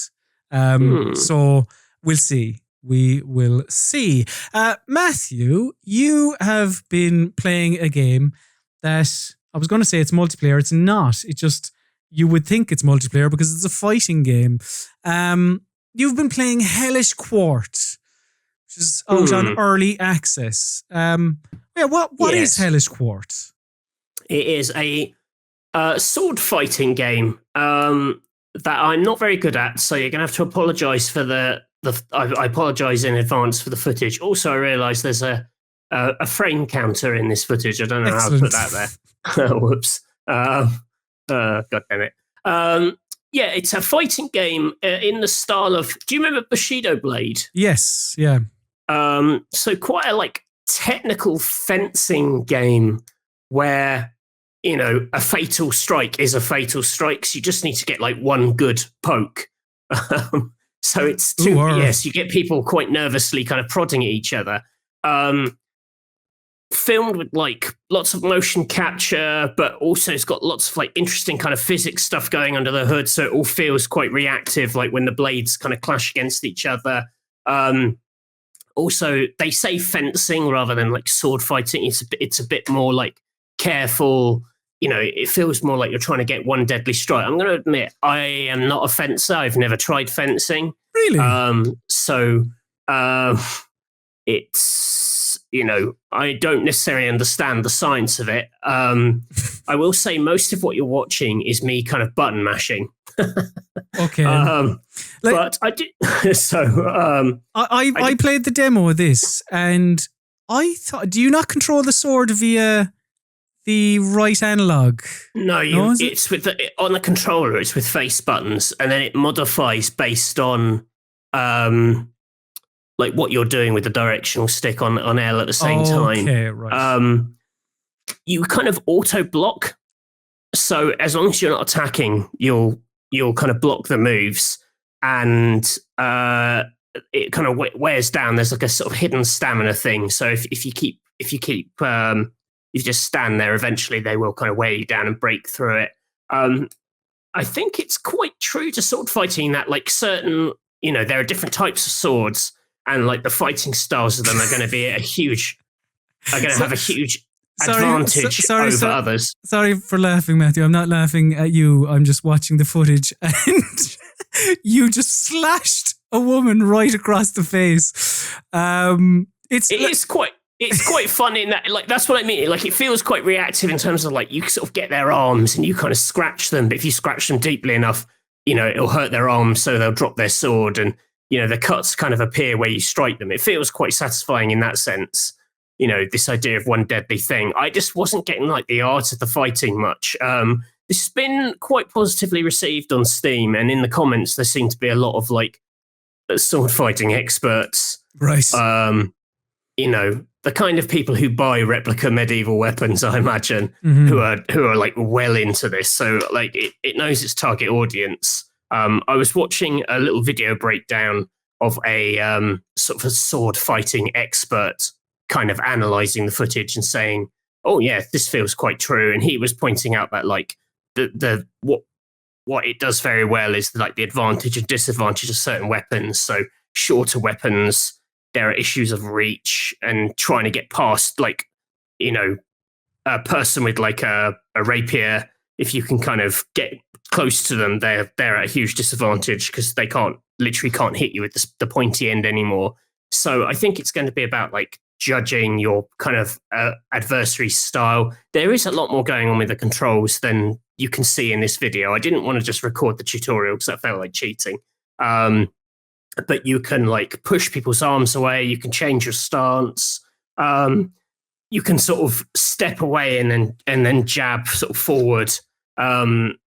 So we'll see. We will see. Matthew, you have been playing a game that I was going to say it's multiplayer. It's not. It just, you would think it's multiplayer because it's a fighting game. You've been playing Hellish Quart, which is out on early access. What is Hellish Quart? It is a sword fighting game that I'm not very good at, so you're going to have to apologise for I apologise in advance for the footage. Also, I realise there's a frame counter in this footage. I don't know how to put that there. Whoops. God damn it. Yeah, it's a fighting game in the style of, do you remember Bushido Blade? Yes, yeah. So quite a like technical fencing game where, you know, a fatal strike is a fatal strike. So you just need to get like one good poke. So it's you get people quite nervously kind of prodding at each other. Filmed with like lots of motion capture, but also it's got lots of like interesting kind of physics stuff going under the hood. So it all feels quite reactive, like when the blades kind of clash against each other. Also, they say fencing rather than like sword fighting. It's a bit more like careful. You know, it feels more like you're trying to get one deadly strike. I'm going to admit, I am not a fencer. I've never tried fencing. Really? It's, you know, I don't necessarily understand the science of it. I will say most of what you're watching is me kind of button mashing. Okay. But I did. So I played the demo of this, and I thought, do you not control the sword via the right analog? No, it's with on the controller. It's with face buttons, and then it modifies based on like what you're doing with the directional stick on L at the same time. Okay, right. You kind of auto block, so as long as you're not attacking, you'll kind of block the moves, and it kind of wears down. There's like a sort of hidden stamina thing. So if you just stand there, eventually they will kind of wear you down and break through it. I think it's quite true to sword fighting that like certain, there are different types of swords, and like the fighting styles of them are going to be have a huge advantage over others. Sorry for laughing, Matthew. I'm not laughing at you. I'm just watching the footage, and you just slashed a woman right across the face. It's quite fun in that, like, that's what I mean. Like, it feels quite reactive in terms of, like, you sort of get their arms and you kind of scratch them, but if you scratch them deeply enough, it'll hurt their arms, so they'll drop their sword, and the cuts kind of appear where you strike them. It feels quite satisfying in that sense. This idea of one deadly thing. I just wasn't getting like the art of the fighting much. This has been quite positively received on Steam, and in the comments there seem to be a lot of like sword fighting experts. Right. The kind of people who buy replica medieval weapons, I imagine, who are like well into this. So like it knows its target audience. I was watching a little video breakdown of a sort of a sword fighting expert kind of analyzing the footage and saying, "Oh yeah, this feels quite true." And he was pointing out that like what it does very well is like the advantage and disadvantage of certain weapons. So shorter weapons, there are issues of reach and trying to get past like a person with like a rapier. If you can kind of get close to them, they're at a huge disadvantage because they literally can't hit you with the pointy end anymore. So I think it's going to be about like judging your kind of adversary style. There is a lot more going on with the controls than you can see in this video. I didn't want to just record the tutorial because that felt like cheating. But you can like push people's arms away. You can change your stance. You can sort of step away and then jab sort of forward. I'm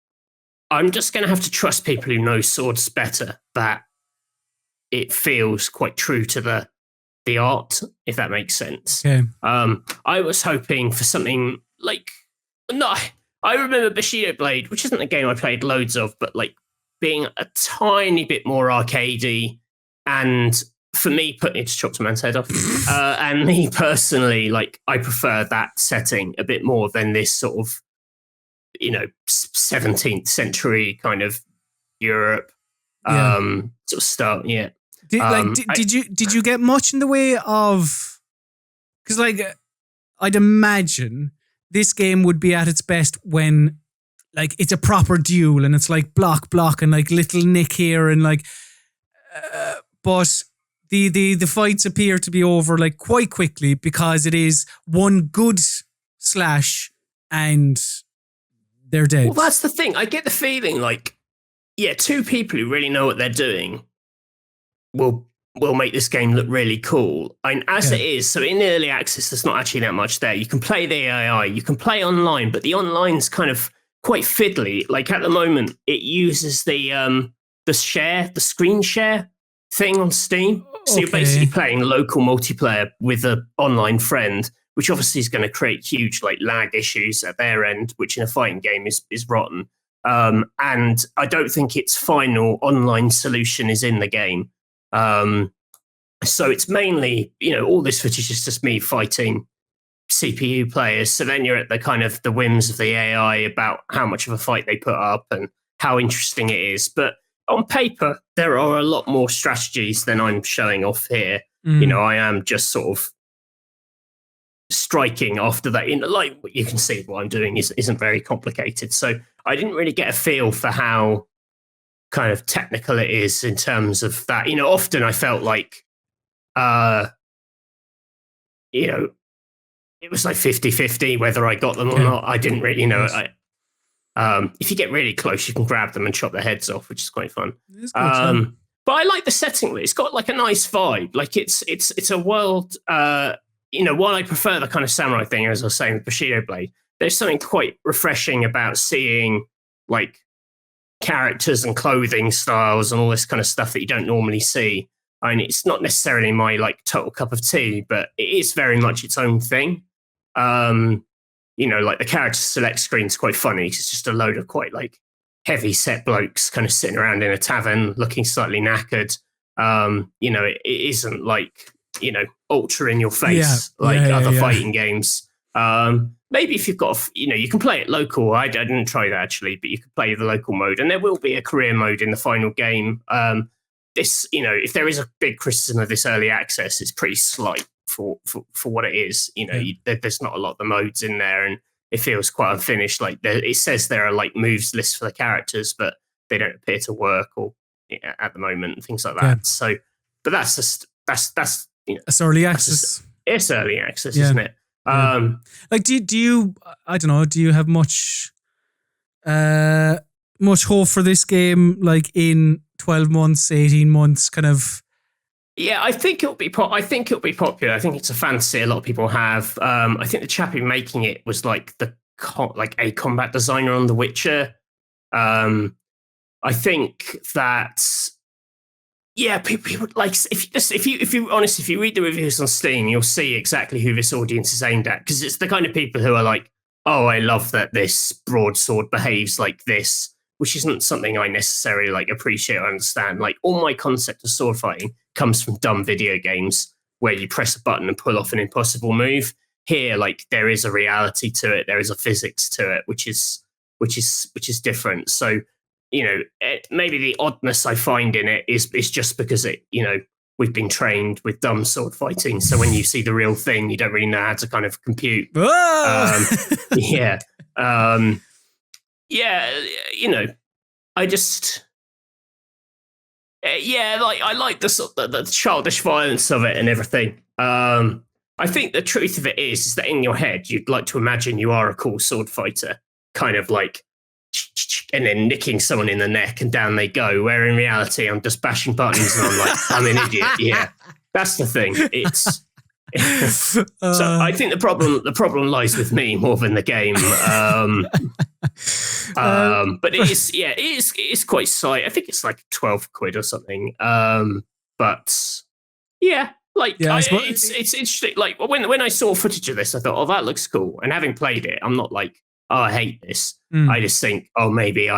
just going to have to trust people who know swords better that it feels quite true to the art, if that makes sense. Okay. I was hoping for something like, no, I remember Bushido Blade, which isn't a game I played loads of, but like being a tiny bit more arcadey, and for me, putting it to chop a man's head off. And me personally, like I prefer that setting a bit more than this sort of 17th century kind of Europe sort of style. Yeah. Did you get much in the way of, because like I'd imagine this game would be at its best when like it's a proper duel and it's like block and like little nick here and like but the fights appear to be over like quite quickly because it is one good slash and they're dead. Well, that's the thing. I get the feeling like, yeah, two people who really know what they're doing will make this game look really cool. And as it is, so in the early access, there's not actually that much there. You can play the AI, you can play online, but the online's kind of quite fiddly. Like at the moment, it uses the screen share thing on Steam. So you're basically playing local multiplayer with an online friend, which obviously is going to create huge like lag issues at their end, which in a fighting game is rotten. And I don't think its final online solution is in the game. So it's mainly, all this footage is just me fighting CPU players. So then you're at the kind of the whims of the AI about how much of a fight they put up and how interesting it is. But on paper, there are a lot more strategies than I'm showing off here. I am just sort of striking after that. Like you can see what I'm doing isn't very complicated. So I didn't really get a feel for how kind of technical it is in terms of that. Often I felt like, it was like 50-50 whether I got them or not. I didn't really know. If you get really close, you can grab them and chop their heads off, which is quite fun. But I like the setting. It's got like a nice vibe. Like it's a world, while I prefer the kind of samurai thing, as I was saying with Bushido Blade, there's something quite refreshing about seeing like characters and clothing styles and all this kind of stuff that you don't normally see. I mean, it's not necessarily my like total cup of tea, but it is very much its own thing. Like the character select screen is quite funny. It's just a load of quite like heavy set blokes kind of sitting around in a tavern looking slightly knackered. It isn't like, ultra in your face other fighting games. Maybe if you've got, you can play it local. I didn't try that actually, but you can play the local mode, and there will be a career mode in the final game. this, if there is a big criticism of this early access, it's pretty slight for what it is. There's not a lot of the modes in there, and it feels quite unfinished. Like it says there are like moves lists for the characters, but they don't appear to work or at the moment and things like that. Yeah. So, but that's just that's it's early access. It's early access, isn't it? Yeah. Like, do you? I don't know. Do you have much hope for this game? Like in 12 months, 18 months, kind of. Yeah, I think it'll be popular. I think it's a fantasy a lot of people have. I think the chap who making it was like a combat designer on The Witcher. I think that people like if you read the reviews on Steam, you'll see exactly who this audience is aimed at, because it's the kind of people who are like, oh, I love that this broadsword behaves like this, which isn't something I necessarily like appreciate or understand. Like all my concept of sword fighting comes from dumb video games where you press a button and pull off an impossible move. Here, like there is a reality to it, there is a physics to it, which is different. So, maybe the oddness I find in it is just because we've been trained with dumb sword fighting. So when you see the real thing, you don't really know how to kind of compute. Yeah. I just, I like the childish violence of it and everything. I think the truth of it is that in your head, you'd like to imagine you are a cool sword fighter, kind of like, and then nicking someone in the neck and down they go, where in reality, I'm just bashing buttons and I'm like, I'm an idiot. Yeah, that's the thing. It's so I think the problem lies with me more than the game. But it is quite slight. I think it's like 12 quid or something. But yeah, it's interesting. Like when I saw footage of this, I thought, oh, that looks cool. And having played it, I'm not like, oh, I hate this. I just think, oh, maybe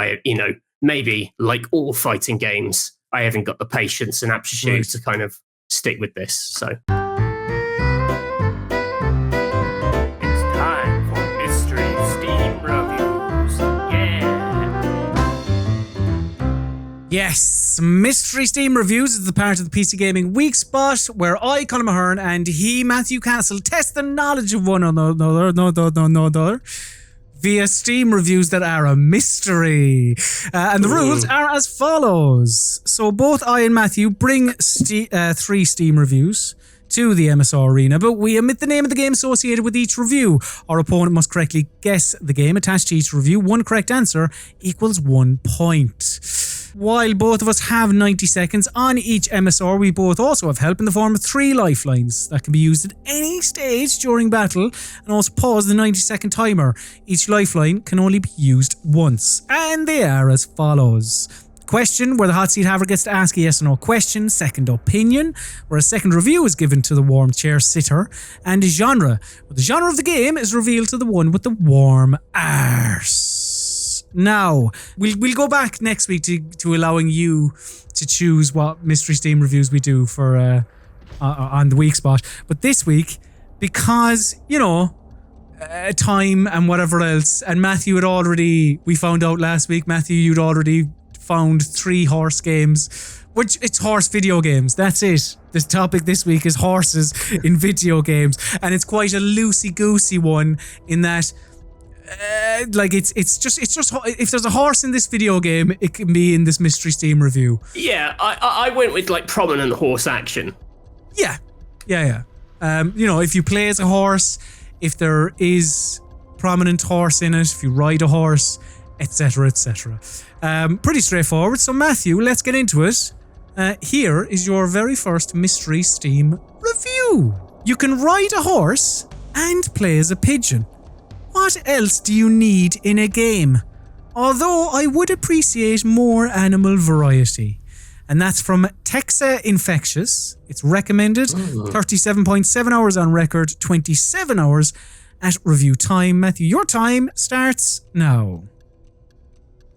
maybe like all fighting games, I haven't got the patience and aptitude to kind of stick with this. So. Yes, Mystery Steam Reviews is the part of the PC Gaming Weekspot where I, Colin Mahern, and he, Matthew Castle, test the knowledge of one another via Steam reviews that are a mystery. And the rules are as follows. So both I and Matthew bring 3 Steam reviews to the MSR arena, but we omit the name of the game associated with each review. Our opponent must correctly guess the game attached to each review. One correct answer equals 1 point. While both of us have 90 seconds on each MSR, we both also have help in the form of 3 lifelines that can be used at any stage during battle and also pause the 90-second timer. Each lifeline can only be used once, and they are as follows. Question, where the hot seat haver gets to ask a yes or no question. Second opinion, where a second review is given to the warm chair sitter. And genre, where the genre of the game is revealed to the one with the warm arse. Now, we'll go back next week to allowing you to choose what Mystery Steam reviews we do for on the Weekspot. But this week, because, time and whatever else, and Matthew we found out last week, Matthew, you'd already found 3 horse games, which it's horse video games. That's it. This topic this week is horses in video games, and it's quite a loosey-goosey one in that, it's just if there's a horse in this video game, it can be in this Mystery Steam review. Yeah, I went with like prominent horse action. Yeah. If you play as a horse, if there is prominent horse in it, if you ride a horse, etc., etc. Pretty straightforward. So Matthew, let's get into it. Here is your very first Mystery Steam review. You can ride a horse and play as a pigeon. What else do you need in a game? Although I would appreciate more animal variety. And that's from Texa Infectious. It's recommended 37.7 hours on record, 27 hours at review time. Matthew, your time starts now.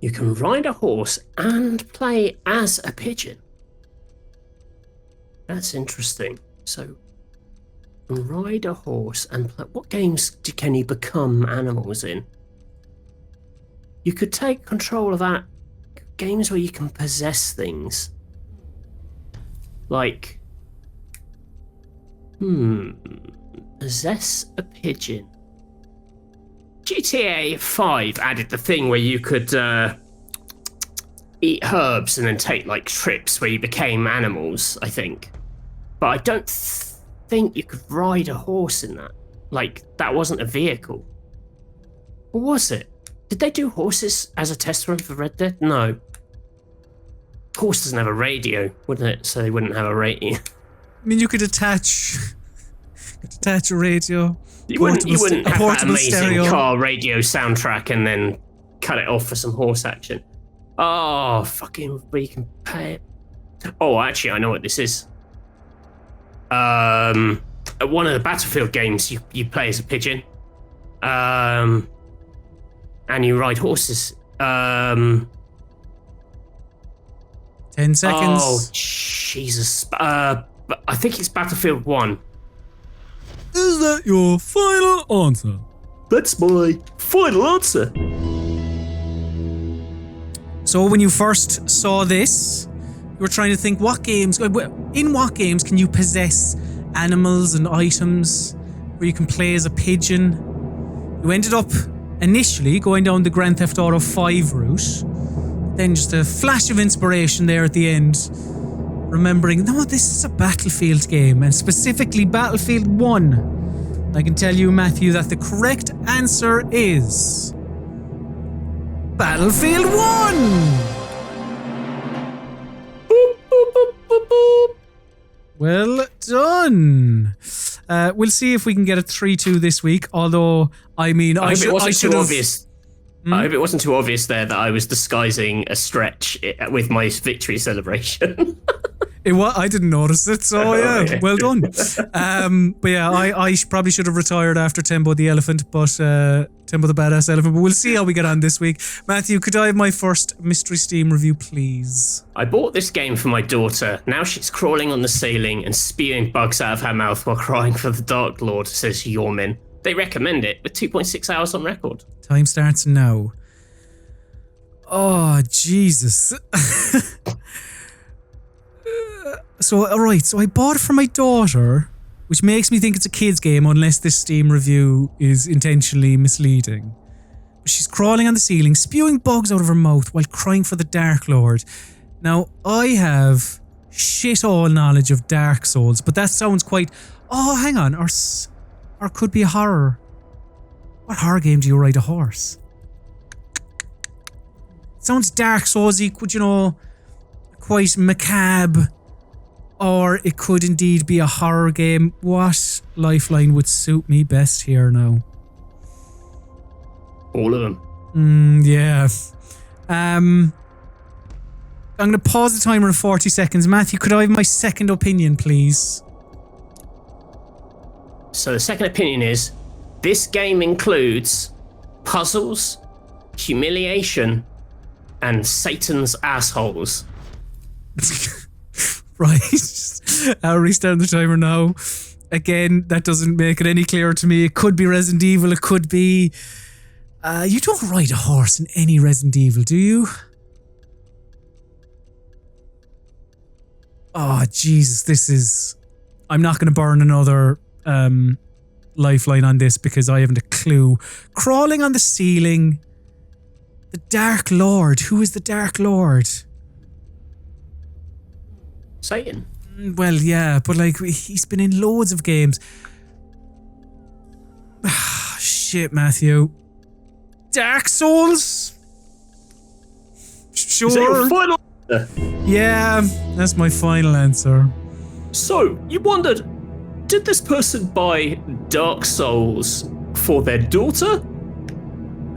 You can ride a horse and play as a pigeon. That's interesting. So, ride a horse and play. What games can you become animals in? You could take control of that. Games where you can possess things. Like, possess a pigeon. GTA 5 added the thing where you could eat herbs and then take like trips where you became animals, I think. But I don't think you could ride a horse in that. Like, that wasn't a vehicle. Or was it? Did they do horses as a test run for Red Dead? No. Horse doesn't have a radio, wouldn't it? So they wouldn't have a radio. I mean, you could attach a radio. You wouldn't have that amazing stereo. car radio soundtrack and then cut it off for some horse action. Oh, fucking, we can pay it. Oh, actually, I know what this is. One of the Battlefield games, you play as a pigeon. And you ride horses. 10 seconds. Oh, Jesus. I think it's Battlefield 1. Is that your final answer? That's my final answer. So when you first saw this, you were trying to think in what games can you possess animals and items where you can play as a pigeon? You ended up initially going down the Grand Theft Auto 5 route, then just a flash of inspiration there at the end, remembering, no, this is a Battlefield game, and specifically Battlefield 1. I can tell you, Matthew, that the correct answer is Battlefield 1! Boop, boop, boop, boop, boop. Well done. We'll see if we can get a 3-2 this week, although, I mean, I hope it wasn't too obvious. I hope it wasn't too obvious there that I was disguising a stretch with my victory celebration. I didn't notice it, so yeah, well done. But yeah, I probably should have retired after Tembo the Elephant, but Tembo the Badass Elephant, but we'll see how we get on this week. Matthew, could I have my first Mystery Steam review, please? I bought this game for my daughter. Now she's crawling on the ceiling and spewing bugs out of her mouth while crying for the Dark Lord, says Yormin. They recommend it with 2.6 hours on record. Time starts now. Oh, Jesus. So I bought it for my daughter, which makes me think it's a kid's game unless this Steam review is intentionally misleading. She's crawling on the ceiling, spewing bugs out of her mouth while crying for the Dark Lord. Now, I have shit all knowledge of Dark Souls, but that sounds quite... Oh, hang on, or could be a horror. What horror game do you ride a horse? Sounds Dark Souls-y, quite macabre. Or it could indeed be a horror game. What lifeline would suit me best here now? All of them. Yeah. I'm going to pause the timer in 40 seconds. Matthew, could I have my second opinion, please? So the second opinion is, this game includes puzzles, humiliation, and Satan's assholes. Right. I'll restart the timer now. Again, that doesn't make it any clearer to me. It could be Resident Evil. It could be... you don't ride a horse in any Resident Evil, do you? Oh, Jesus. This is... I'm not going to burn another lifeline on this because I haven't a clue. Crawling on the ceiling. The Dark Lord. Who is the Dark Lord? Satan. Well, yeah, but he's been in loads of games. Shit, Matthew. Dark Souls? Sure. Is that your final answer? Yeah, that's my final answer. So, you wondered, did this person buy Dark Souls for their daughter?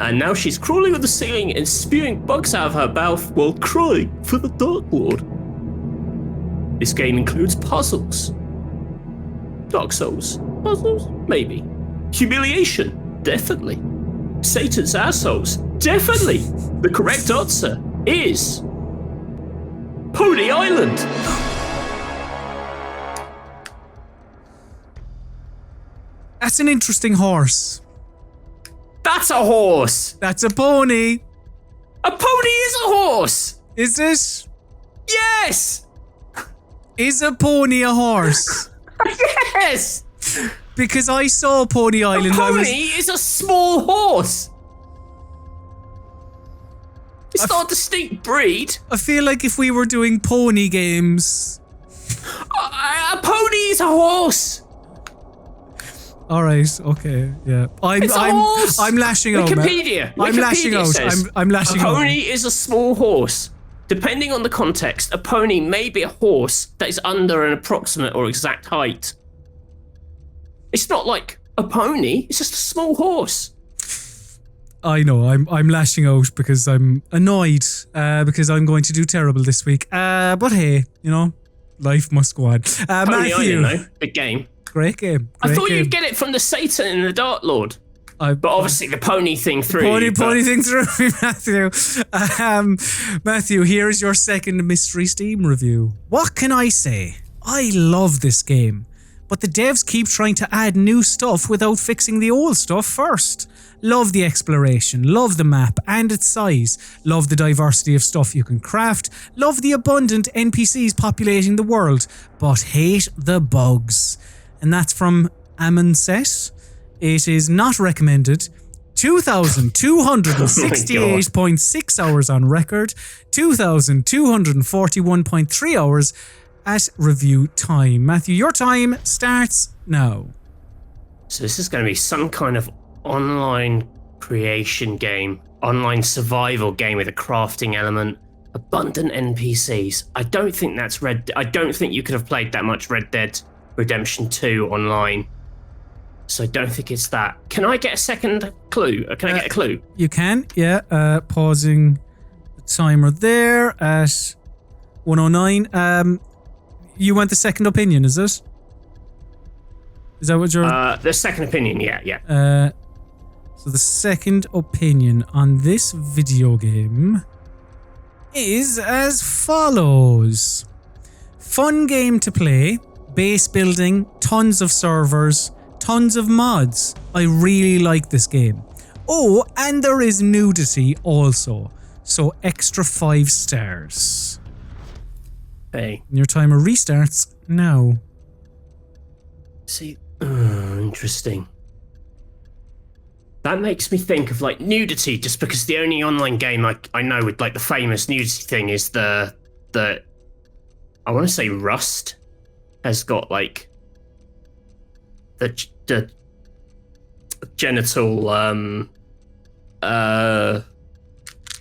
And now she's crawling on the ceiling and spewing bugs out of her mouth while crying for the Dark Lord. This game includes puzzles. Dark Souls. Puzzles? Maybe. Humiliation? Definitely. Satan's assholes? Definitely. The correct answer is... Pony Island! That's an interesting horse. That's a horse! That's a pony. A pony is a horse! Is this? Yes! Is a pony a horse? Yes! Because I saw Pony Island. A pony is a small horse. It's not a distinct breed. I feel like if we were doing pony games... A pony is a horse. All right, okay, yeah. It's a horse. I'm lashing out. Wikipedia. I'm lashing out. Says, I'm lashing out. A pony is a small horse. Depending on the context, a pony may be a horse that is under an approximate or exact height. It's not like a pony. It's just a small horse. I know. I'm lashing out because I'm annoyed because I'm going to do terrible this week. But hey, you know, life must go on. Pony Matthew, Island, though. Big game. Great game. I thought you'd get it from the Satan and the Dark Lord. But obviously the pony thing through. Pony thing through me, Matthew. Matthew, here is your second Mystery Steam review. What can I say? I love this game, but the devs keep trying to add new stuff without fixing the old stuff first. Love the exploration, love the map and its size, love the diversity of stuff you can craft, love the abundant NPCs populating the world, but hate the bugs. And that's from Amonset. It is not recommended. 2,268.6 hours on record. 2,241.3 hours at review time. Matthew, your time starts now. So this is going to be some kind of online creation game, online survival game with a crafting element, abundant NPCs. I don't think that's I don't think you could have played that much Red Dead Redemption 2 online. So I don't think it's that. Can I get a second clue? Can I get a clue? You can, yeah. Pausing the timer there at 1:09. You want the second opinion, is it? Is that what you're... The second opinion, yeah. So the second opinion on this video game is as follows. Fun game to play, base building, tons of servers, tons of mods. I really like this game. Oh, and there is nudity also. So extra 5 stars. Hey. And your timer restarts now. See, interesting. That makes me think of like nudity, just because the only online game I know with like the famous nudity thing is the I want to say Rust has got like the genital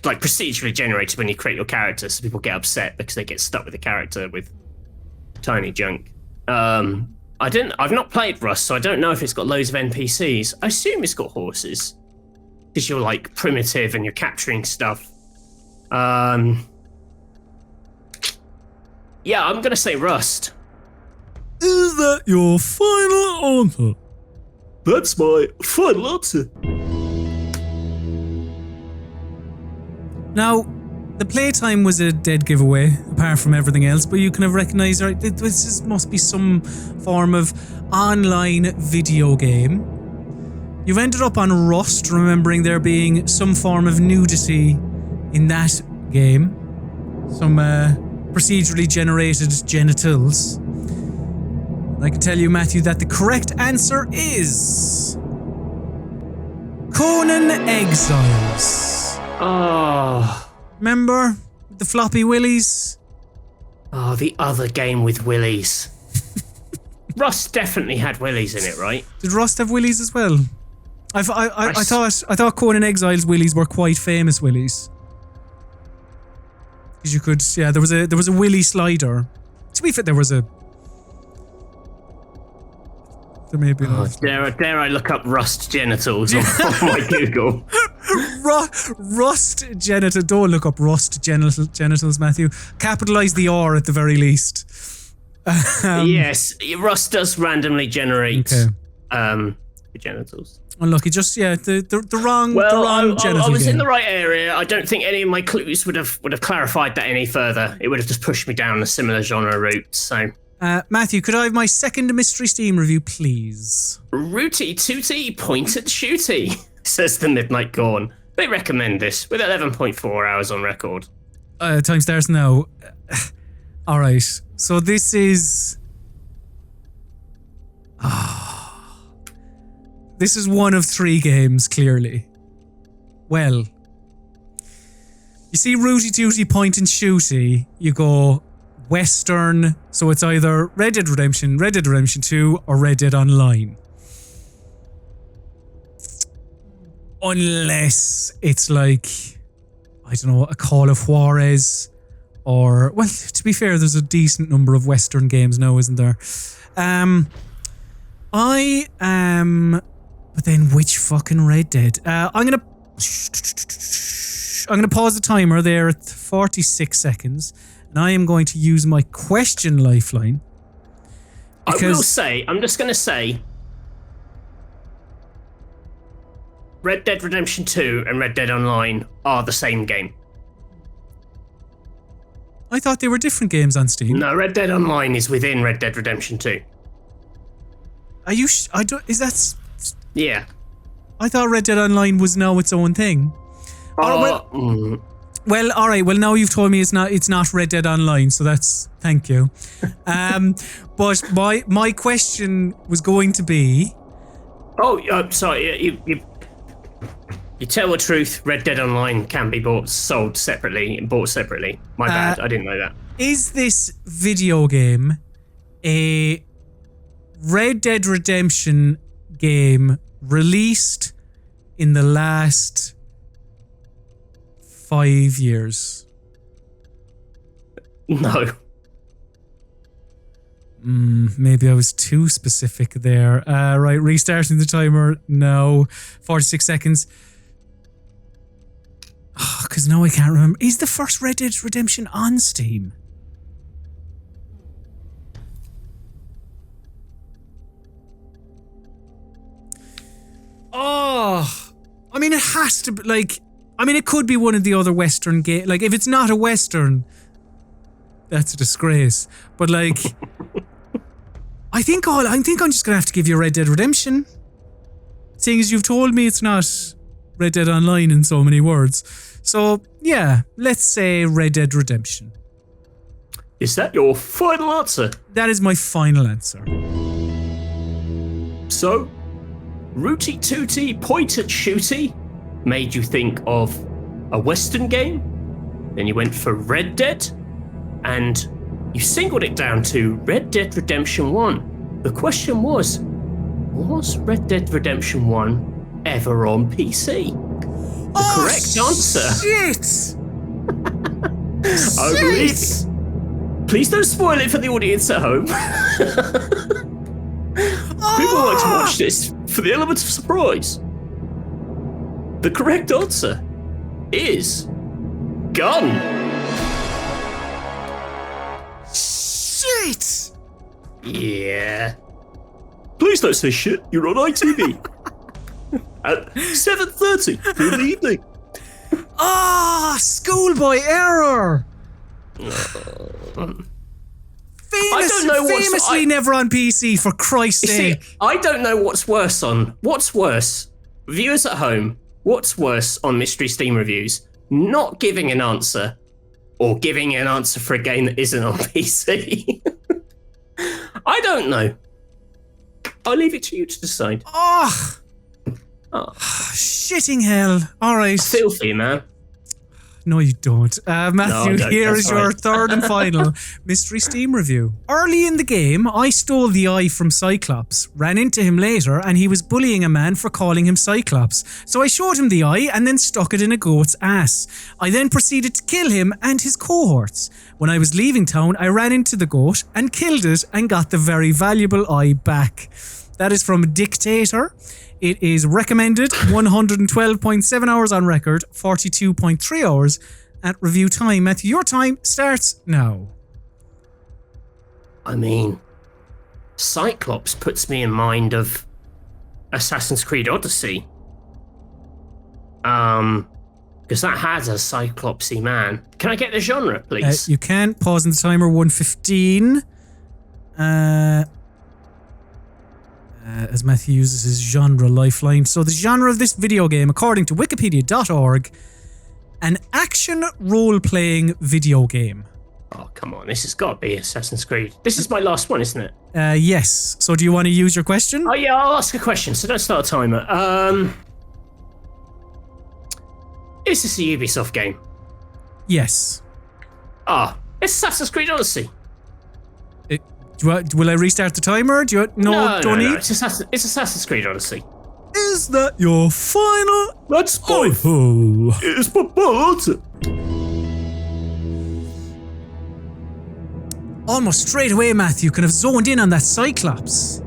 like procedurally generated when you create your character, so people get upset because they get stuck with the character with tiny junk. I've not played Rust, so I don't know if it's got loads of NPCs. I assume it's got horses, because you're like primitive and you're capturing stuff. Yeah, I'm gonna say Rust. Is that your final answer? That's my final answer. Now, the playtime was a dead giveaway, apart from everything else, but you kind of recognise, right, this must be some form of online video game. You've ended up on Rust, remembering there being some form of nudity in that game. Some procedurally generated genitals. I can tell you, Matthew, that the correct answer is... Conan Exiles. Oh. Remember the floppy willies? Oh, the other game with willies. Rust definitely had willies in it, right? Did Rust have willies as well? I thought Conan Exiles willies were quite famous willies. Because you could, yeah, there was a willy slider. To be fair, there may be. Dare I look up Rust genitals on my Google? Rust genital. Don't look up Rust genitals, Matthew. Capitalize the R at the very least. Yes, Rust does randomly generate genitals. Unlucky, just the wrong genital. I was game. in the right area. I don't think any of my clues would have clarified that any further. It would have just pushed me down a similar genre route. So. Matthew, could I have my second Mystery Steam review, please? Rooty tooty pointed shooty, says the Midnight Gorn. They recommend this with 11.4 hours on record. Time starts now. All right. So this is... This is one of 3 games, clearly. Well, you see Rooty Tooty Point and Shooty, you go Western, so it's either Red Dead Redemption 2, or Red Dead Online. Unless it's like, I don't know, a Call of Juarez, or, well, to be fair, there's a decent number of Western games now, isn't there? But then which fucking Red Dead? I'm gonna pause the timer there at 46 seconds, and I am going to use my question lifeline. I will say, I'm just going to say, Red Dead Redemption 2 and Red Dead Online are the same game. I thought they were different games on Steam. No, Red Dead Online is within Red Dead Redemption 2. Are you? I don't. Is that? Yeah. I thought Red Dead Online was now its own thing. Well, all right. Well, now you've told me it's not Red Dead Online, so that's thank you. But my question was going to be. Oh, sorry. You tell the truth. Red Dead Online can be sold separately and bought separately. My bad. I didn't know that. Is this video game a Red Dead Redemption game released in the last 5 years? No. Maybe I was too specific there. Right, restarting the timer now. 46 seconds. Because now I can't remember. Is the first Red Dead Redemption on Steam? Oh, I mean, it has to be, like, I mean, it could be one of the other Western games. Like, if it's not a Western, that's a disgrace. But, like, I think I'm just going to have to give you Red Dead Redemption. Seeing as you've told me it's not Red Dead Online in so many words. So, yeah, let's say Red Dead Redemption. Is that your final answer? That is my final answer. So, Rooty Tooty Point and Shooty made you think of a Western game. Then you went for Red Dead, and you singled it down to Red Dead Redemption 1. The question was Red Dead Redemption 1 ever on PC? The correct answer. Shit! I believe. Please don't spoil it for the audience at home. People like to watch this for the element of surprise. The correct answer is gun. Shit! Yeah. Please don't say shit. You're on ITV. At 7:30 in the evening. Schoolboy error! I don't know famously never on PC, for Christ's sake. See, I don't know what's worse. Viewers at home, what's worse on Mystery Steam Reviews? Not giving an answer, or giving an answer for a game that isn't on PC? I don't know. I'll leave it to you to decide. Shitting hell. All right. Filthy, man. No, you don't. Matthew, No, here is your fine. third and final Mystery Steam review. Early in the game, I stole the eye from Cyclops, ran into him later, and he was bullying a man for calling him Cyclops. So I showed him the eye and then stuck it in a goat's ass. I then proceeded to kill him and his cohorts. When I was leaving town, I ran into the goat and killed it and got the very valuable eye back. That is from Dictator. It is recommended 112.7 hours on record, 42.3 hours at review time. Matthew, your time starts now. I mean, Cyclops puts me in mind of Assassin's Creed Odyssey. Because that has a Cyclopsy man. Can I get the genre, please? You can. Pausing the timer, 1:15. As Matthew uses his genre lifeline. So the genre of this video game, according to wikipedia.org, an action role-playing video game. Oh, come on. This has got to be Assassin's Creed. This is my last one, isn't it? Yes. So do you want to use your question? Oh, yeah, I'll ask a question, so don't start a timer. Is this a Ubisoft game? Yes. It's Assassin's Creed Odyssey. Will I restart the timer? Do you No, need? It's Assassin's Creed Odyssey. Is that your final? That's It's my answer. Almost straight away, Matthew kind of zoned in on that Cyclops,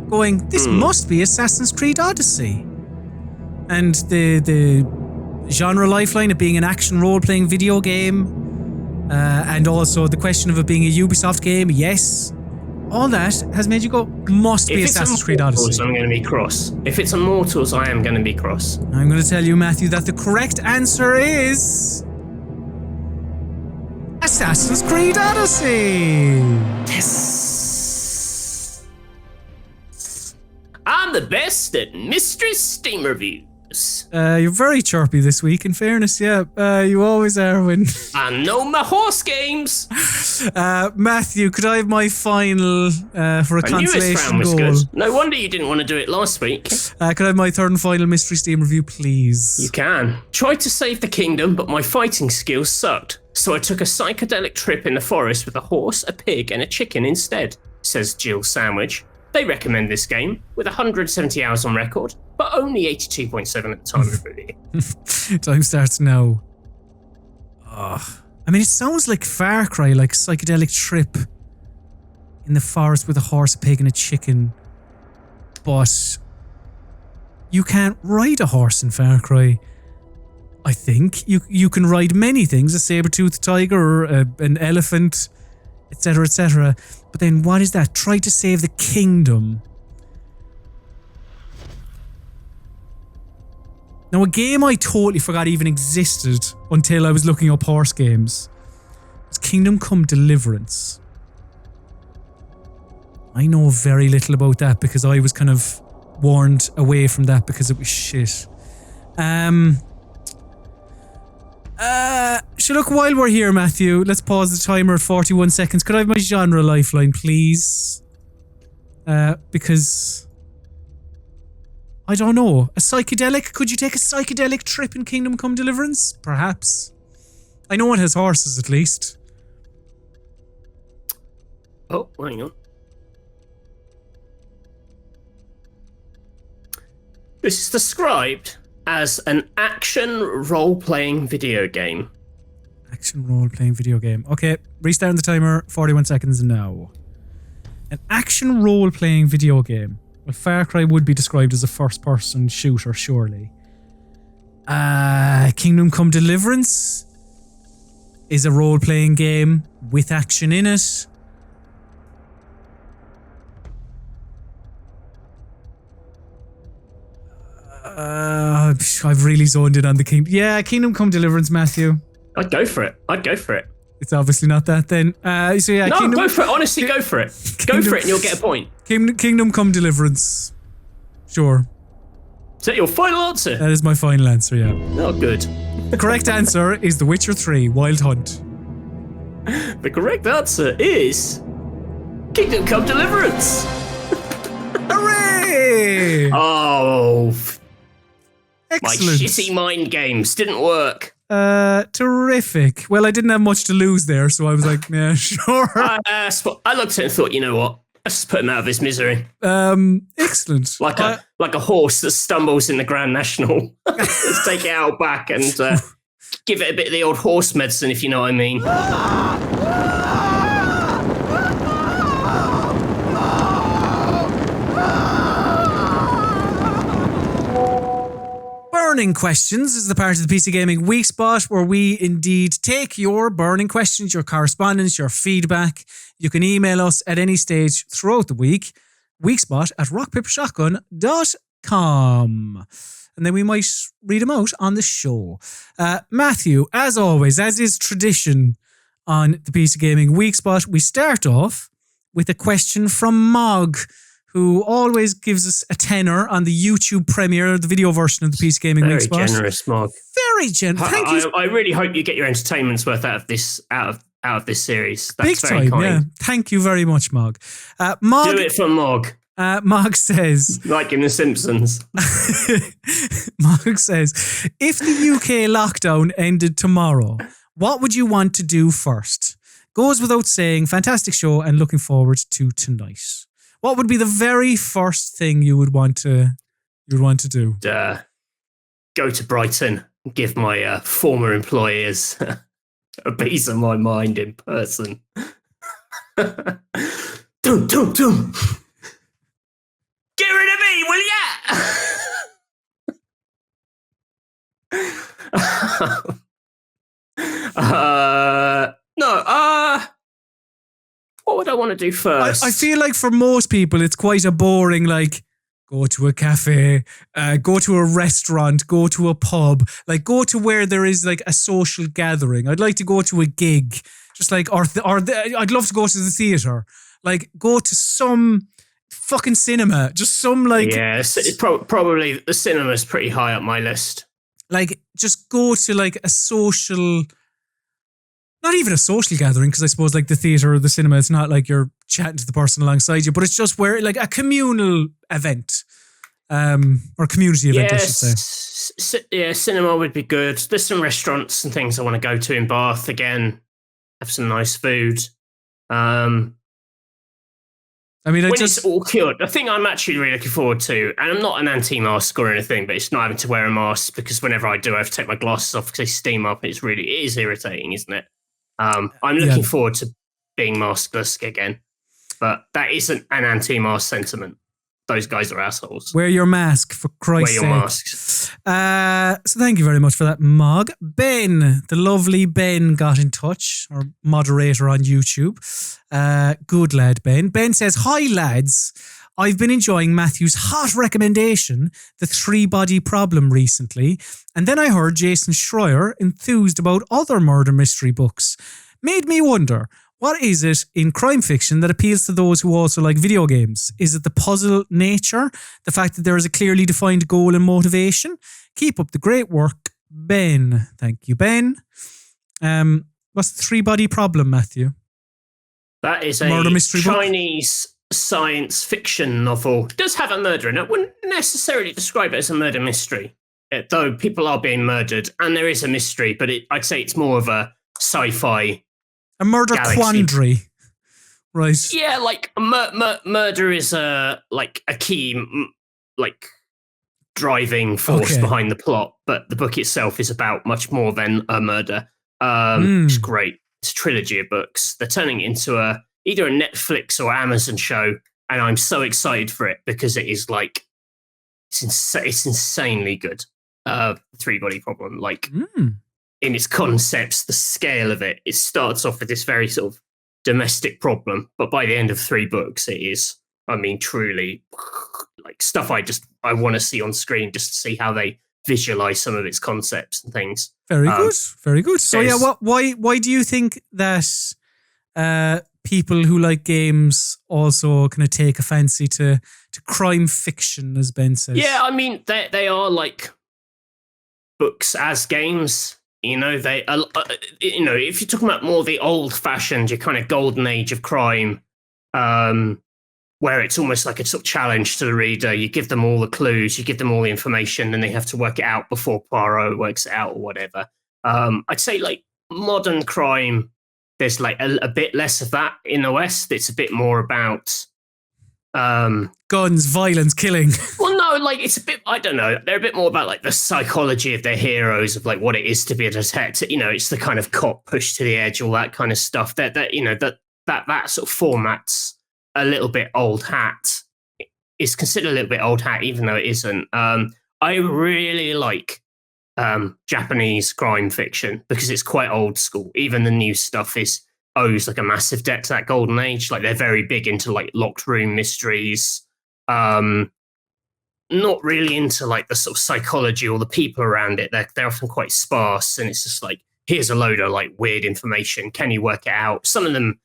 going, "This must be Assassin's Creed Odyssey," and the genre lifeline of being an action role-playing video game, and also the question of it being a Ubisoft game. Yes, all that has made you go, "Must be Assassin's Creed Odyssey." I'm going to be cross. If it's Immortals, I am going to be cross. I'm going to tell you, Matthew, that the correct answer is Assassin's Creed Odyssey. Yes. I'm the best at mystery Steam reviews. You're very chirpy this week, in fairness, yeah. You always are when... I know my horse games. Matthew, could I have my final for a consolation goal? Good. No wonder you didn't want to do it last week. Could I have my third and final mystery Steam review, please? You can. Tried to save the kingdom, but my fighting skills sucked. So I took a psychedelic trip in the forest with a horse, a pig, and a chicken instead, says Jill Sandwich. They recommend this game, with 170 hours on record, but only 82.7 at the time of release. Time starts now. I mean, it sounds like Far Cry, like psychedelic trip in the forest with a horse, a pig, and a chicken. But you can't ride a horse in Far Cry. I think you can ride many things, a saber-toothed tiger, or an elephant, etc., etc. But then what is that? Try to save the kingdom. Now, a game I totally forgot even existed until I was looking up horse games was Kingdom Come Deliverance. I know very little about that because I was kind of warned away from that because it was shit. So look, while we're here, Matthew, let's pause the timer at 41 seconds. Could I have my genre lifeline, please? Because I don't know. A psychedelic? Could you take a psychedelic trip in Kingdom Come Deliverance? Perhaps. I know it has horses, at least. Oh, hang on. This is described as an action role-playing video game. Action role-playing video game. Okay, restarting the timer, 41 seconds now. An action role-playing video game. Well, Far Cry would be described as a first-person shooter, surely. Kingdom Come Deliverance is a role-playing game with action in it. I've really zoned in on the Kingdom. Yeah, Kingdom Come Deliverance, Matthew. I'd go for it. It's obviously not that then. So yeah, no, go for it. Honestly, go for it. Go for it and you'll get a point. Kingdom Come Deliverance. Sure. Is that your final answer? That is my final answer, yeah. Oh, good. The correct answer is The Witcher 3, Wild Hunt. The correct answer is Kingdom Come Deliverance. Hooray! Oh, excellent. My shitty mind games didn't work. Terrific. Well, I didn't have much to lose there, so I was like, yeah, sure. I looked at it and thought, you know what? Let's just put him out of his misery. Excellent. Like a horse that stumbles in the Grand National. Let's take it out back and give it a bit of the old horse medicine, if you know what I mean. Burning Questions is the part of the PC Gaming Weekspot where we indeed take your burning questions, your correspondence, your feedback. You can email us at any stage throughout the week, weekspot@rockpapershotgun.com. And then we might read them out on the show. Matthew, as always, as is tradition on the PC Gaming Weekspot, we start off with a question from Mog, who always gives us a tenner on the YouTube premiere, the video version of the PC Gaming Weekspot. Very generous, Mog. Very generous. Thank you. I really hope you get your entertainment's worth out of out of this series. That's Big very time, kind. yeah. Thank you very much, Mog. Mog, Do it for Mog, Mog says, like in The Simpsons. Mog says, if the UK lockdown ended tomorrow, what would you want to do first? Goes without saying, fantastic show and looking forward to tonight. What would be the very first thing you would want to do? Go to Brighton and give my former employers a piece of my mind in person. Dum, dum, dum. Get rid of me, will ya? What would I want to do first? I feel like for most people, it's quite a boring, like, go to a cafe, go to a restaurant, go to a pub, like go to where there is like a social gathering. I'd like to go to a gig, just like, I'd love to go to the theatre, like go to some fucking cinema, just some like. Yeah, it's probably the cinema's pretty high up my list. Like just go to like a social. Not even a social gathering, because I suppose like the theatre or the cinema, it's not like you're chatting to the person alongside you, but it's just where like a communal event, or community event, I should say. Yeah, cinema would be good. There's some restaurants and things I want to go to in Bath again. Have some nice food. I mean, when it's all cured, the thing I'm actually really looking forward to, and I'm not an anti-mask or anything, but it's not having to wear a mask, because whenever I do, I have to take my glasses off because they steam up. It is irritating, isn't it? I'm looking forward to being maskless again, but that isn't an anti-mask sentiment. Those guys are assholes. Wear your mask, for Christ's sake. Wear your masks. So thank you very much for that, Mog. Ben, the lovely Ben, got in touch, our moderator on YouTube. Good lad, Ben. Ben says, hi lads. I've been enjoying Matthew's hot recommendation, The Three-Body Problem, recently, and then I heard Jason Schreier enthused about other murder mystery books. Made me wonder, what is it in crime fiction that appeals to those who also like video games? Is it the puzzle nature? The fact that there is a clearly defined goal and motivation? Keep up the great work, Ben. Thank you, Ben. What's The Three-Body Problem, Matthew? That is a murder mystery Chinese book? Science fiction novel. It does have a murder in it. I wouldn't necessarily describe it as a murder mystery, though people are being murdered and there is a mystery, but I'd say it's more of a sci-fi. A murder quandary. Right. Yeah, like murder is like a key like driving force behind the plot, but the book itself is about much more than a murder. It's great. It's a trilogy of books. They're turning it into either a Netflix or Amazon show, and I'm so excited for it because it is like it's insanely good. Three-Body Problem, like in its concepts, the scale of it. It starts off with this very sort of domestic problem, but by the end of 3 books, it is, I mean, truly like stuff I want to see on screen, just to see how they visualize some of its concepts and things. Very good, very good. So yeah, why do you think that people who like games also kind of take a fancy to crime fiction, as Ben says? Yeah, I mean, they are like books as games. You know, if you're talking about more the old-fashioned, your kind of golden age of crime, where it's almost like a sort of challenge to the reader. You give them all the clues, you give them all the information, and they have to work it out before Poirot works it out or whatever. I'd say like modern crime, there's like a bit less of that in the West. It's a bit more about guns, violence, killing. Well, no, like it's a bit, I don't know. They're a bit more about like the psychology of their heroes, of like what it is to be a detective. You know, it's the kind of cop pushed to the edge, all that kind of stuff. That sort of format's a little bit old hat. It's considered a little bit old hat, even though it isn't. I really like Japanese crime fiction because it's quite old school. Even the new stuff owes like a massive debt to that golden age. Like they're very big into like locked room mysteries. Not really into like the sort of psychology or the people around it. They're often quite sparse, and it's just like, here's a load of like weird information. Can you work it out? Some of them,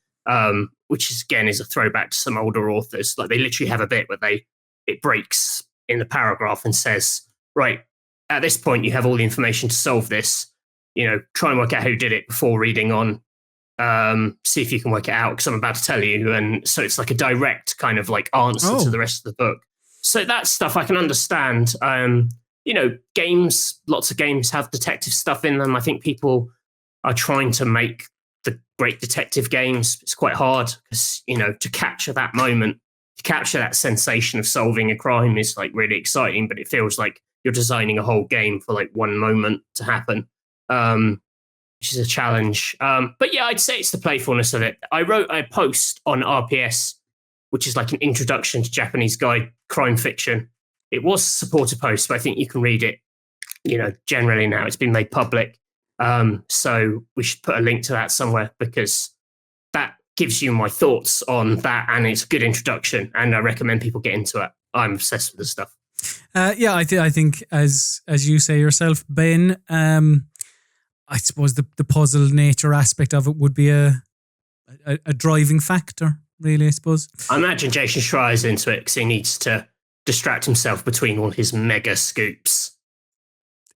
which is again is a throwback to some older authors. Like they literally have a bit where it breaks in the paragraph and says, right, at this point you have all the information to solve this. You know, try and work out who did it before reading on See if you can work it out, because I'm about to tell you. And so it's like a direct kind of like answer to the rest of the book. So that stuff I can understand. Games, lots of games have detective stuff in them. I think people are trying to make the great detective games. It's quite hard because, to capture that moment, to capture that sensation of solving a crime is like really exciting, but it feels like you're designing a whole game for like one moment to happen, which is a challenge. But yeah, I'd say it's the playfulness of it. I wrote a post on RPS, which is like an introduction to Japanese guide crime fiction. It was a supporter post, but I think you can read it, generally now. It's been made public. So we should put a link to that somewhere, because that gives you my thoughts on that, and it's a good introduction, and I recommend people get into it. I'm obsessed with this stuff. I think as you say yourself, Ben, I suppose the puzzle nature aspect of it would be a driving factor, really, I suppose. I imagine Jason Schreier's into it because he needs to distract himself between all his mega scoops.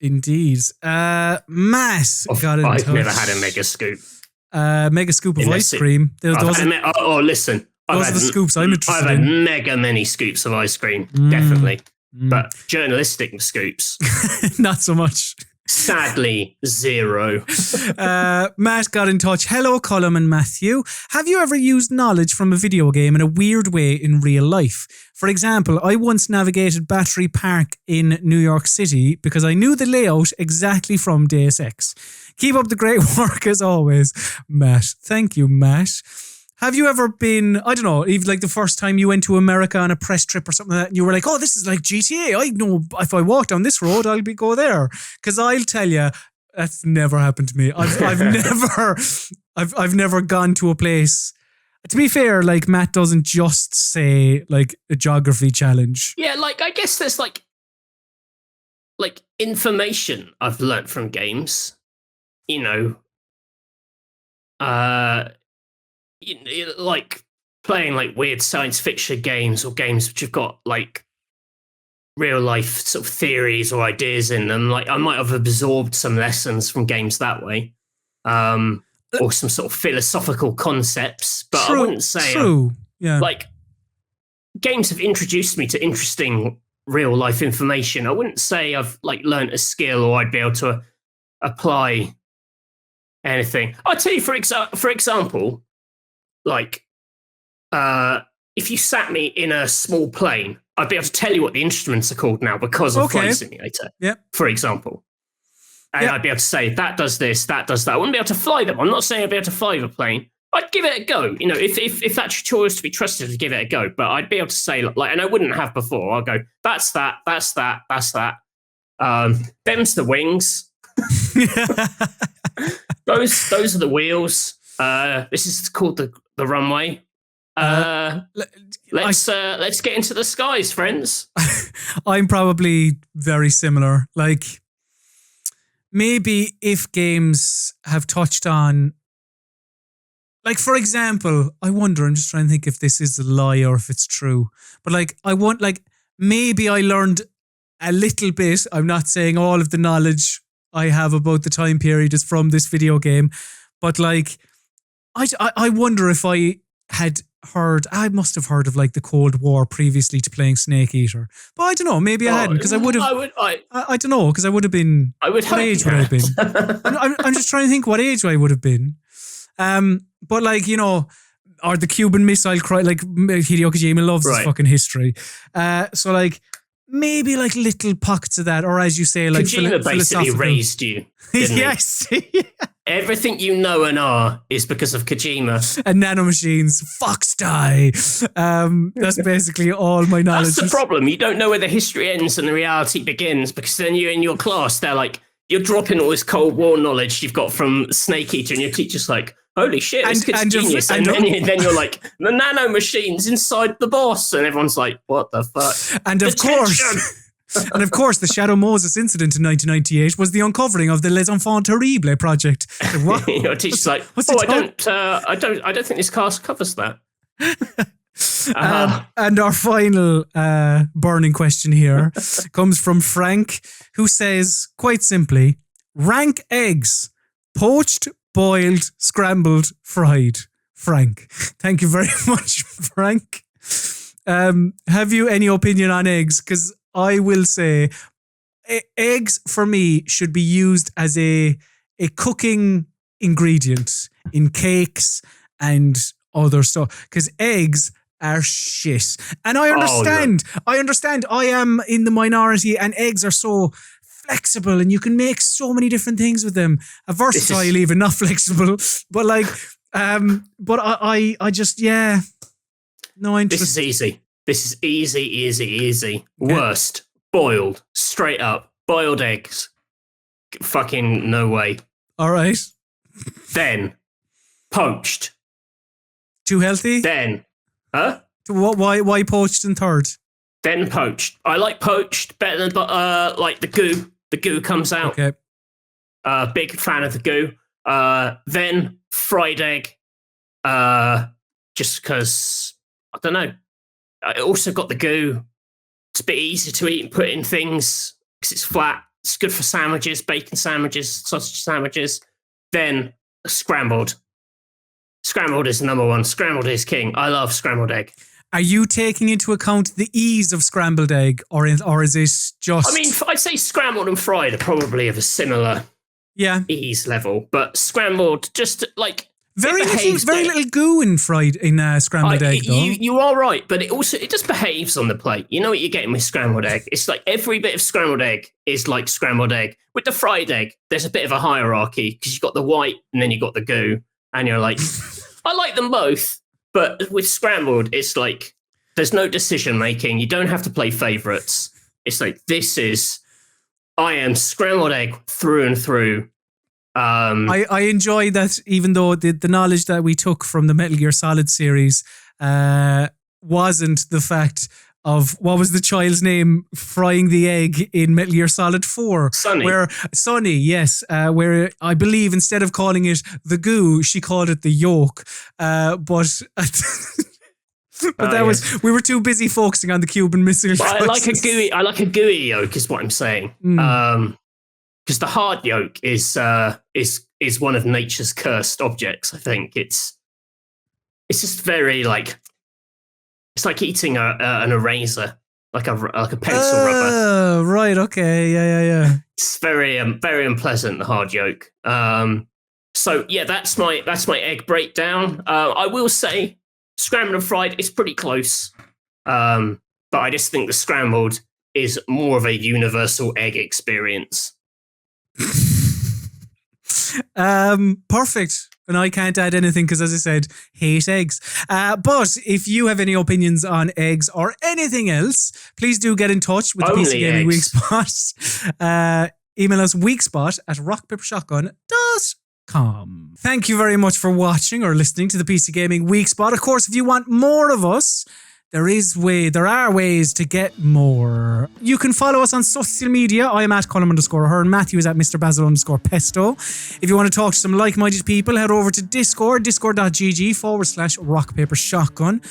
Indeed. Matt got in touch. I've never had a mega scoop. Mega scoop of ice cream. Listen. Those are the scoops I'm interested in. I've had mega many scoops of ice cream, definitely. But journalistic scoops. Not so much. Sadly, zero. Matt got in touch. Hello, Colm and Matthew. Have you ever used knowledge from a video game in a weird way in real life? For example, I once navigated Battery Park in New York City because I knew the layout exactly from Deus Ex. Keep up the great work as always, Matt. Thank you, Matt. Have you ever been, I don't know, even like the first time you went to America on a press trip or something like that, and you were like, oh, this is like GTA. I know if I walk down this road, I'll go there. Because I'll tell you, that's never happened to me. I've never gone to a place. To be fair, like Matt doesn't just say like a geography challenge. Yeah, like I guess there's like information I've learnt from games, like playing like weird science fiction games or games which have got like real life sort of theories or ideas in them. Like I might have absorbed some lessons from games that way, or some sort of philosophical concepts. But I wouldn't say like games have introduced me to interesting real life information. I wouldn't say I've like learnt a skill or I'd be able to apply anything. I'll tell you, for example. Like, if you sat me in a small plane, I'd be able to tell you what the instruments are called now because of Flight Simulator, for example. And I'd be able to say, that does this, that does that. I wouldn't be able to fly them. I'm not saying I'd be able to fly the plane. I'd give it a go. If that tutorial is to be trusted, to give it a go. But I'd be able to say, like, and I wouldn't have before. I'll go, that's that, that's that, that's that. Them's the wings. Those are the wheels. This is called the runway. Let's get into the skies, friends. I'm probably very similar. Like, maybe if games have touched on, like, for example, I wonder, I'm just trying to think if this is a lie or if it's true. But like, maybe I learned a little bit. I'm not saying all of the knowledge I have about the time period is from this video game, but like, I wonder if I must have heard of like the Cold War previously to playing Snake Eater. But I don't know, maybe I hadn't, because I would have. I don't know, because I would have been. What age would I have been? I'm just trying to think what age I would have been. But like, or the Cuban Missile Crisis, like Hideo Kojima loves his fucking history. So like, maybe like little pockets of that, or as you say, like Kojima basically raised you. Yes. Everything you know and are is because of Kojima. And nanomachines, fox die. That's basically all my knowledge. That's the problem. You don't know where the history ends and the reality begins, because then you're in your class, they're like, you're dropping all this Cold War knowledge you've got from Snake Eater, and your teacher's like, holy shit, this kid's genius. And then you're like, the nanomachines inside the boss. And everyone's like, what the fuck? And of course, the Shadow Moses incident in 1998 was the uncovering of the Les Enfants Terribles project. What? Your teacher's like, I don't think this cast covers that. And our final burning question here comes from Frank, who says, quite simply, rank eggs: poached, boiled, scrambled, fried. Frank. Thank you very much, Frank. Have you any opinion on eggs? Because I will say eggs for me should be used as a cooking ingredient in cakes and other stuff. Because eggs are shit. And I understand. I am in the minority, and eggs are so flexible and you can make so many different things with them. Versatile even, not flexible. But like, but I just, no interest. This is easy. This is easy. Worst, boiled, straight up, boiled eggs. Fucking no way. All right. Then, poached. Too healthy? Then, huh? Why poached in third? Then poached. I like poached better than like the goo. The goo comes out. Okay. Big fan of the goo. Then fried egg. Just because, I don't know. I also got the goo. It's a bit easier to eat and put in things because it's flat. It's good for sandwiches, bacon sandwiches, sausage sandwiches. Then scrambled. Scrambled is number one. Scrambled is king. I love scrambled egg. Are you taking into account the ease of scrambled egg, or is it just? I mean, I'd say scrambled and fried are probably of a similar ease level, but scrambled just like very little goo in scrambled egg. Though you are right, but it just behaves on the plate. You know what you're getting with scrambled egg? It's like every bit of scrambled egg is like scrambled egg. With the fried egg, there's a bit of a hierarchy because you've got the white and then you've got the goo, and you're like, I like them both. But with scrambled, it's like there's no decision making. You don't have to play favorites. It's like I am scrambled egg through and through. I enjoy that, even though the knowledge that we took from the Metal Gear Solid series wasn't the fact of what was the child's name frying the egg in Metal Gear Solid 4. Sonny, yes. Where I believe instead of calling it the goo, she called it the yolk. But we were too busy focusing on the Cuban Missile Crisis. I like a gooey yolk is what I'm saying. Because the hard yolk is one of nature's cursed objects. I think it's just very like. It's like eating an eraser, like a pencil rubber. Right. Okay. Yeah. It's very unpleasant. The hard yolk. So yeah, that's my egg breakdown. I will say, scrambled and fried is pretty close. But I just think the scrambled is more of a universal egg experience. Perfect. And I can't add anything because, as I said, hate eggs. But if you have any opinions on eggs or anything else, please do get in touch with the PC Gaming Weekspot. Email us weekspot@rockpapershotgun.com. Thank you very much for watching or listening to the PC Gaming Weekspot. Of course, if you want more of us, there are ways to get more. You can follow us on social media. I am at Colm_Hearn. Matthew is at Mr. Basil_Pesto. If you want to talk to some like-minded people, head over to Discord, discord.gg/rockpapershotgun.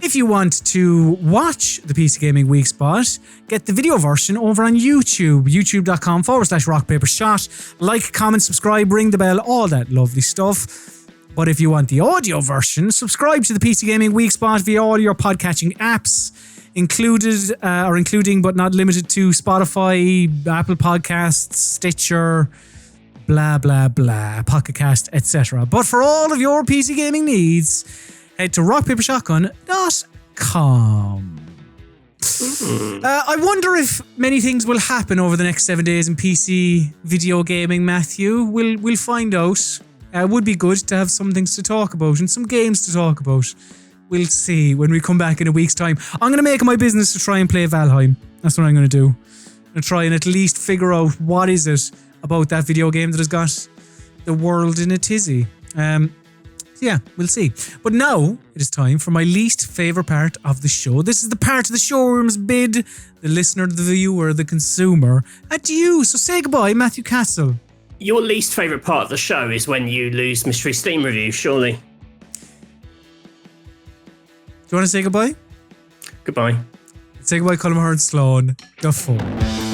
If you want to watch the PC Gaming Weekspot, get the video version over on YouTube, youtube.com/rockpapershot. Like, comment, subscribe, ring the bell, all that lovely stuff. But if you want the audio version, subscribe to the PC Gaming Weekspot via all your podcatching apps, including but not limited to Spotify, Apple Podcasts, Stitcher, blah, blah, blah, Pocket Cast, etc. But for all of your PC gaming needs, head to rockpapershotgun.com. I wonder if many things will happen over the next 7 days in PC video gaming, Matthew. We'll find out. Would be good to have some things to talk about and some games to talk about. We'll see when we come back in a week's time. I'm going to make it my business to try and play Valheim. That's what I'm going to do. I'm going to try and at least figure out what is it about that video game that has got the world in a tizzy. Yeah, we'll see. But now it is time for my least favourite part of the show. This is the part of the showroom's bid the listener, the viewer, the consumer adieu. So say goodbye, Matthew Castle. Your least favourite part of the show is when you lose Mystery Steam Review, surely. Do you want to say goodbye? Goodbye. Say goodbye, Colm Hearn Sloan. Go for it.